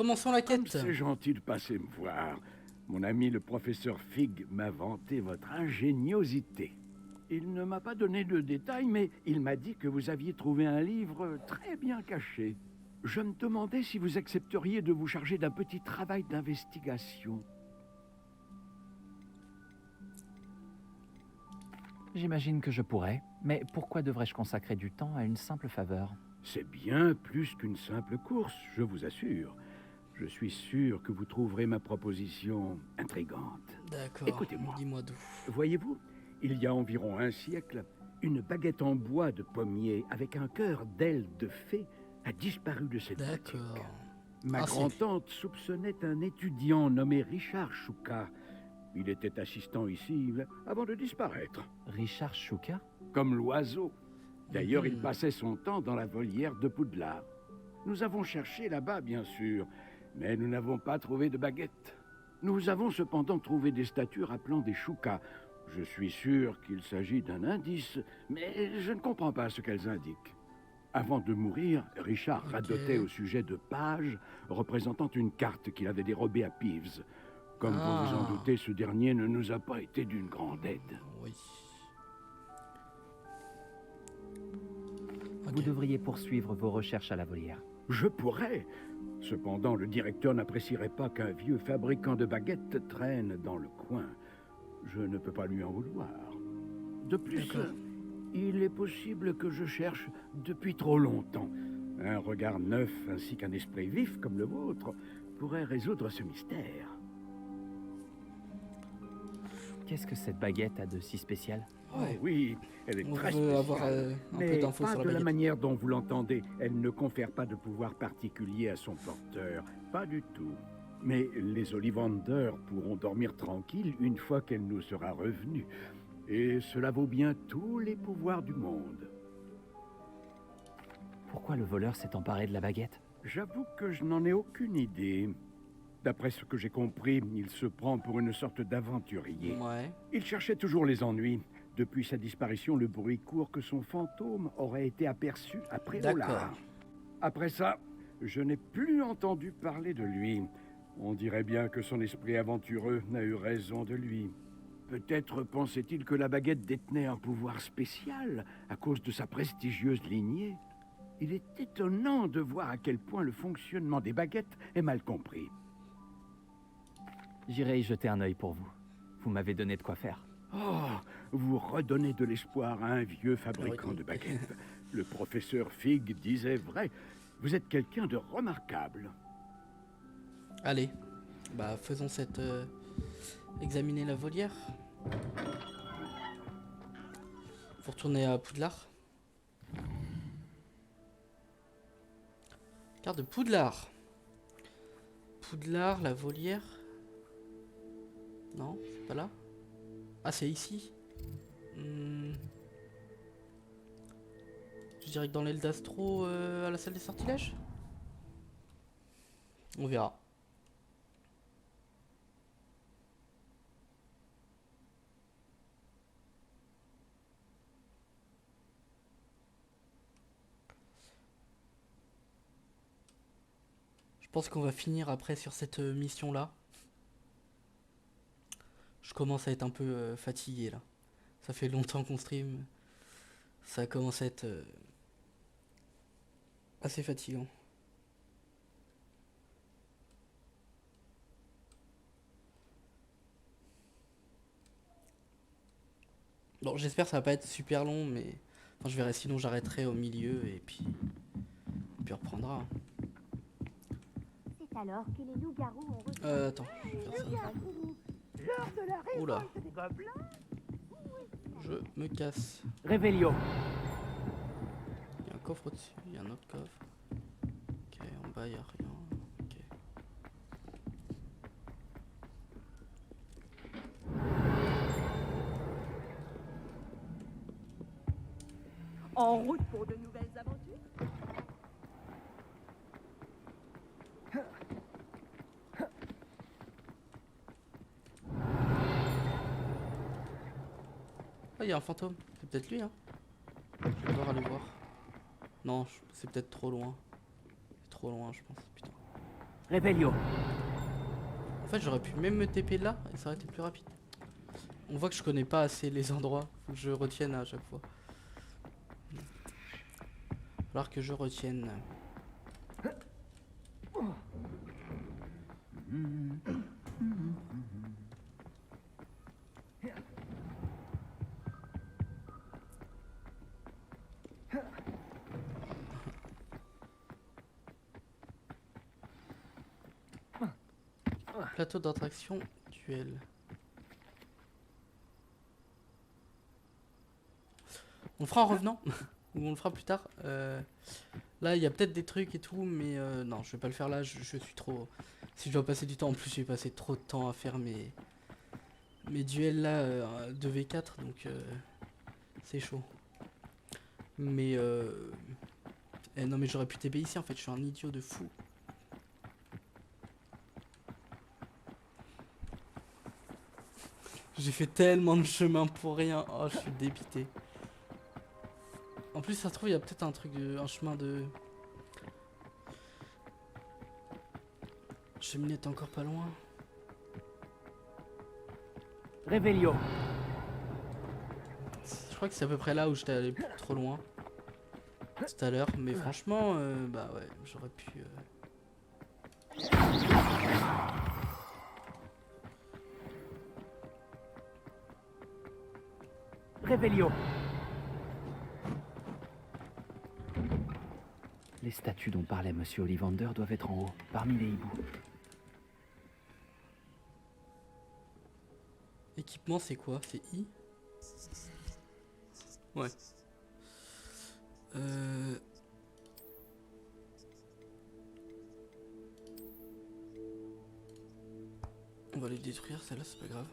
Commençons la Comme quête. c'est gentil de passer me voir. Mon ami le professeur Fig m'a vanté votre ingéniosité. Il ne m'a pas donné de détails, mais il m'a dit que vous aviez trouvé un livre très bien caché. Je me demandais si vous accepteriez de vous charger d'un petit travail d'investigation. J'imagine que je pourrais, mais pourquoi devrais-je consacrer du temps à une simple faveur? C'est bien plus qu'une simple course, je vous assure. Je suis sûr que vous trouverez ma proposition intrigante. D'accord. Écoutez-moi. Dis-moi d'où. Voyez-vous, il y a environ un siècle, une baguette en bois de pommier avec un cœur d'aile de fée a disparu de cette boutique. D'accord. Ma Ah, c'est- grand-tante soupçonnait un étudiant nommé Richard Chouka. Il était assistant ici avant de disparaître, Richard Chouka? comme l'oiseau. D'ailleurs, il Mhm. passait son temps dans la volière de Poudlard. Nous avons cherché là-bas, bien sûr, mais nous n'avons pas trouvé de baguette. Nous avons cependant trouvé des statues rappelant des Chouka. Je suis sûr qu'il s'agit d'un indice, mais je ne comprends pas ce qu'elles indiquent. Avant de mourir, Richard radotait au sujet de pages représentant une carte qu'il avait dérobée à Peeves. Comme vous vous en Ah. doutez, ce dernier ne nous a pas été d'une grande aide. Oui. Vous Ok. devriez poursuivre vos recherches à la volière. Je pourrais. Cependant, le directeur n'apprécierait pas qu'un vieux fabricant de baguettes traîne dans le coin. Je ne peux pas lui en vouloir. De plus, D'accord. il est possible que je cherche depuis trop longtemps. Un regard neuf ainsi qu'un esprit vif comme le vôtre pourrait résoudre ce mystère. Qu'est-ce que cette baguette a de si spécial? Ouais. Oh oui, elle est On très veut spéciale. avoir un peu Mais d'infos pas sur la de la baguette. manière dont vous l'entendez. Elle ne confère pas de pouvoir particulier à son porteur. Pas du tout. Mais les Ollivanders pourront dormir tranquilles une fois qu'elle nous sera revenue. Et cela vaut bien tous les pouvoirs du monde. Pourquoi le voleur s'est emparé de la baguette? J'avoue que je n'en ai aucune idée. D'après ce que j'ai compris, il se prend pour une sorte d'aventurier. Ouais. Il cherchait toujours les ennuis. Depuis sa disparition, le bruit court que son fantôme aurait été aperçu après D'accord. Olar. Après ça, je n'ai plus entendu parler de lui. On dirait bien que son esprit aventureux n'a eu raison de lui. Peut-être pensait-il que la baguette détenait un pouvoir spécial à cause de sa prestigieuse lignée. Il est étonnant de voir à quel point le fonctionnement des baguettes est mal compris. J'irai y jeter un œil pour vous. Vous m'avez donné de quoi faire. Oh, vous redonnez de l'espoir à un vieux fabricant de baguettes. Le professeur Fig disait vrai. Vous êtes quelqu'un de remarquable. Allez. Bah, faisons cette... examiner la volière. Faut retourner à Poudlard. Carte de Poudlard. Poudlard, la volière. Non, c'est pas là. Ah, c'est ici. Je dirais que dans l'aile d'Astro, à la salle des sortilèges. On verra. Je pense qu'on va finir après sur cette mission là. Je commence à être un peu fatigué là. Ça fait longtemps qu'on stream. Ça commence à être assez fatigant. Bon, j'espère que ça va pas être super long, mais enfin, je verrai, sinon j'arrêterai au milieu et puis on reprendra. C'est alors que les loups-garous ont reçu Attends, je vais faire ça. Oula. Je me casse. Réveillon. Il y a un coffre au-dessus, il y a un autre coffre. Ok, en bas il y a rien. Ok. En route pour de nouvelles aventures. Ah, il y a un fantôme. C'est peut-être lui, hein. Je vais devoir aller voir. Non, c'est peut-être trop loin. C'est trop loin, je pense. Putain. Revelio. En fait, j'aurais pu même me TP là et ça aurait été plus rapide. On voit que je connais pas assez les endroits. Faut que je retienne à chaque fois. Il va falloir que je retienne. Plateau d'attraction, duel. On le fera en revenant ou on le fera plus tard. Là, il y a peut-être des trucs et tout, mais non, je vais pas le faire là. Je suis trop. Si je dois passer du temps, en plus, j'ai passé trop de temps à faire mes duels là de V4, donc c'est chaud. Mais non, mais j'aurais pu TP ici en fait. Je suis un idiot de fou. J'ai fait tellement de chemin pour rien. Oh, je suis dépité. En plus, ça se trouve, il y a peut-être un chemin de... Cheminette encore pas loin. Revelio. Je crois que c'est à peu près là où j'étais allé trop loin. Tout à l'heure. Mais franchement, bah ouais, j'aurais pu... Revelio. Les statues dont parlait Monsieur Ollivander doivent être en haut, parmi les hiboux. Équipement, c'est quoi? C'est I? Ouais. On va les détruire, celle-là, c'est pas grave.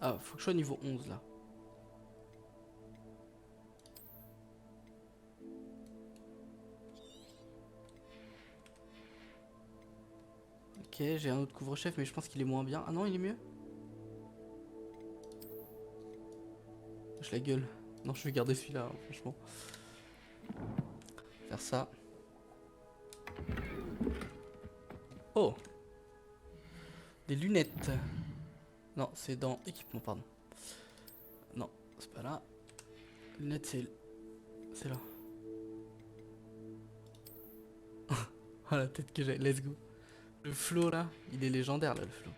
Ah, faut que je sois niveau 11 là. Ok, j'ai un autre couvre-chef, mais je pense qu'il est moins bien. Ah non, il est mieux. Je la gueule. Non, je vais garder celui-là, hein, franchement. Faire ça. Oh! Des lunettes. Non, c'est dans équipement, pardon. Non, c'est pas là. Lunettes, c'est là. Oh la tête que j'ai, let's go. Le flow là, il est légendaire là, le flow.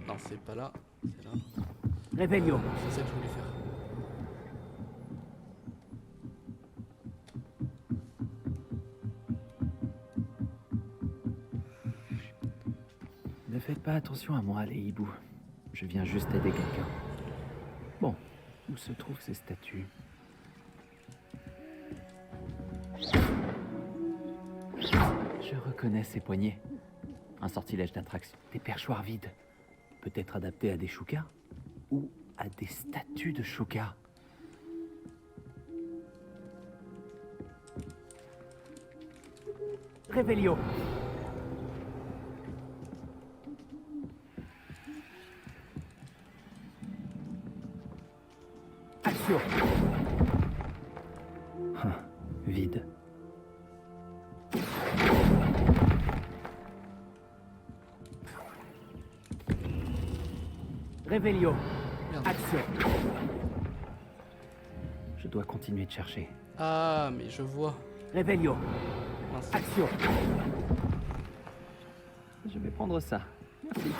Non, c'est pas là, c'est là. Revelio. C'est ça que je voulais faire. Ne faites pas attention à moi, les hiboux. Je viens juste aider quelqu'un. Bon, où se trouvent ces statues? Je reconnais ces poignées. Un sortilège d'attraction. Des perchoirs vides. Peut-être adaptés à des choukas? Ou à des statues de choukas? Revelio. Action. Vide. Revelio. Merde. Action. Je dois continuer de chercher. Ah, mais je vois. Revelio. Mince. Action. Je vais prendre ça. Merci.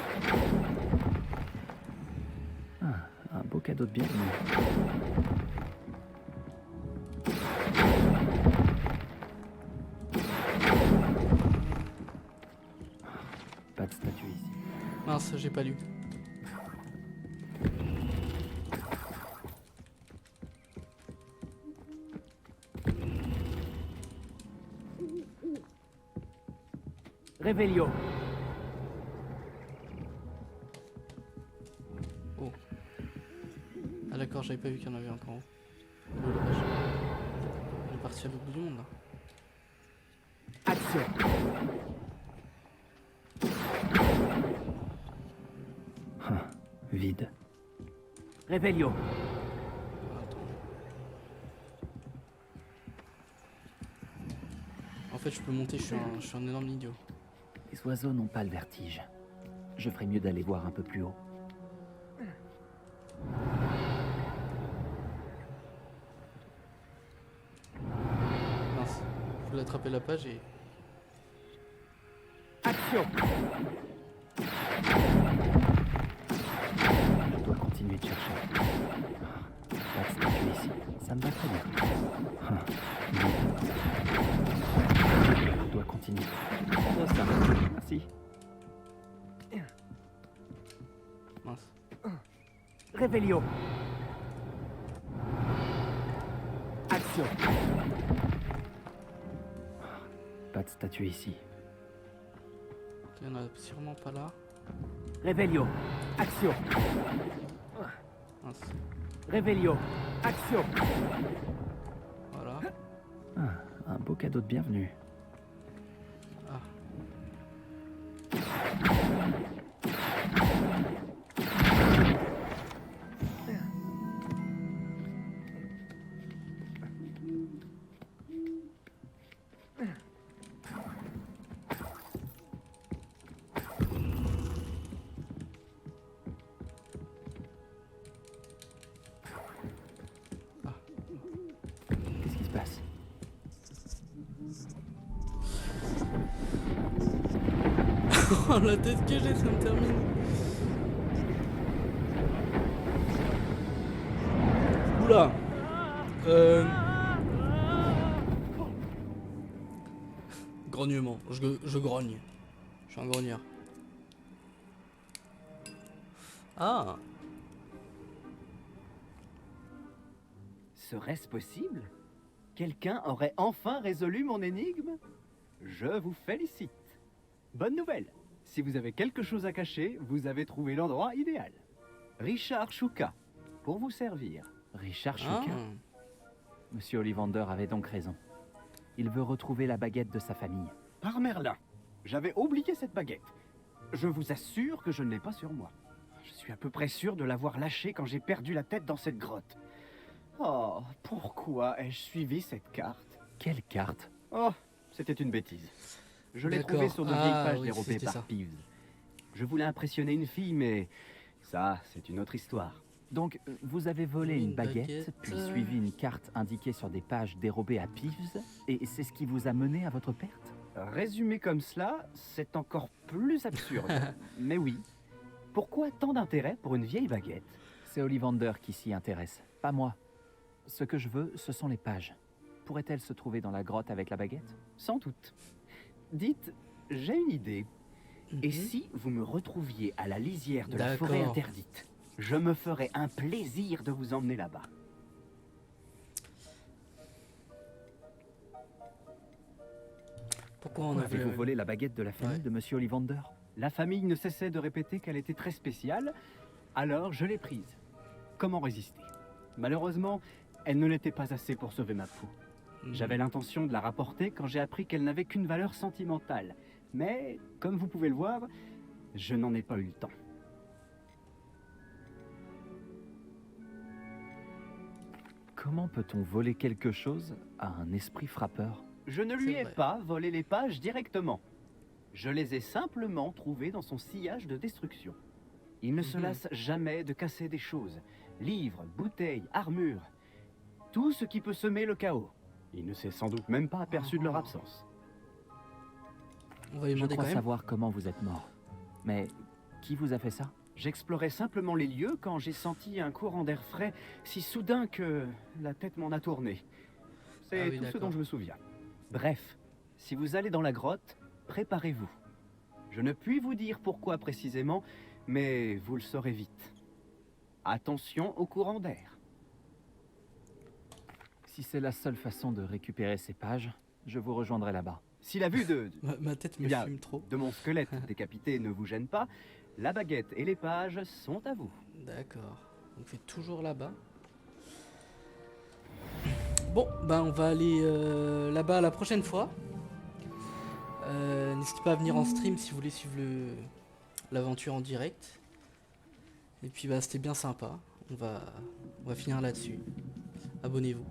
Ah, un beau cadeau de bienvenue. Pas de statue ici. Mince, j'ai pas lu. Revelio. Oh. Ah d'accord, j'avais pas vu qu'il y en avait encore en haut. Oh, dommage. Je vais partir à l'autre bout du monde là. Action. Vide. Réveillon. En fait, je peux monter, je suis un énorme idiot. Les oiseaux n'ont pas le vertige. Je ferais mieux d'aller voir un peu plus haut. Mince. Je voulais attraper la page et... Action. Je dois continuer de chercher. La statue ici, ça me va très bien. Je dois continuer. Oh, ça va. Merci. Mince. Réveillon. Action. Pas de statue ici. Il n'y en a sûrement pas là. Réveillon. Action. Mince. Réveillon. Action. Voilà. Ah, un beau cadeau de bienvenue. Ah. Qu'est-ce qui se passe? Oh, la tête que j'ai, ça me termine. Oula. Grognement. Je grogne. Je suis un grognard. Ah. Serait-ce possible? Quelqu'un aurait enfin résolu mon énigme? Je vous félicite. Bonne nouvelle. Si vous avez quelque chose à cacher, vous avez trouvé l'endroit idéal. Richard Shuka, pour vous servir. Richard Shuka? Ah. Monsieur Ollivander avait donc raison. Il veut retrouver la baguette de sa famille. Par Merlin, j'avais oublié cette baguette. Je vous assure que je ne l'ai pas sur moi. Je suis à peu près sûr de l'avoir lâchée quand j'ai perdu la tête dans cette grotte. Oh, pourquoi ai-je suivi cette carte? Quelle carte? Oh, c'était une bêtise. Je l'ai D'accord. trouvée sur de Ah, vieilles pages oui, dérobées c'était par ça. Peeves. Je voulais impressionner une fille, mais ça, c'est une autre histoire. Donc, vous avez volé Une une baguette, baguette. puis suivi une carte indiquée sur des pages dérobées à Peeves, et c'est ce qui vous a mené à votre perte? Résumé comme cela, c'est encore plus absurde. Mais oui. Pourquoi tant d'intérêt pour une vieille baguette? C'est Ollivander qui s'y intéresse, pas moi. Ce que je veux, ce sont les pages. Pourrait-elle se trouver dans la grotte avec la baguette? Sans doute. Dites, j'ai une idée. Et Mhm. si vous me retrouviez à la lisière de la D'accord. forêt interdite? Je me ferais un plaisir de vous emmener là-bas. Pourquoi on Pourquoi avait... avez-vous volé la baguette de la famille de Monsieur Ollivander? La famille ne cessait de répéter qu'elle était très spéciale, alors je l'ai prise. Comment résister? Malheureusement, elle ne l'était pas assez pour sauver ma peau. J'avais l'intention de la rapporter quand j'ai appris qu'elle n'avait qu'une valeur sentimentale. Mais, comme vous pouvez le voir, je n'en ai pas eu le temps. Comment peut-on voler quelque chose à un esprit frappeur? Je ne lui ai pas volé les pages directement. Je les ai simplement trouvées dans son sillage de destruction. Il ne se lasse jamais de casser des choses. Livres, bouteilles, armures. Tout ce qui peut semer le chaos. Il ne s'est sans doute même pas aperçu de leur absence. On va lui Je demander crois quand même. savoir comment vous êtes mort. Mais qui vous a fait ça? J'explorais simplement les lieux quand j'ai senti un courant d'air frais si soudain que la tête m'en a tourné. C'est Ah oui, tout ce d'accord. dont je me souviens. Bref, si vous allez dans la grotte, préparez-vous. Je ne puis vous dire pourquoi précisément, mais vous le saurez vite. Attention au courant d'air. Si c'est la seule façon de récupérer ces pages, je vous rejoindrai là-bas. Si la vue de... Ma tête me Eh bien, fume trop. de mon squelette décapité ne vous gêne pas, la baguette et les pages sont à vous. D'accord. Donc c'est toujours là-bas. Bon, bah on va aller là-bas la prochaine fois. N'hésitez pas à venir en stream si vous voulez suivre l'aventure en direct. Et puis bah c'était bien sympa. On va finir là-dessus. Abonnez-vous.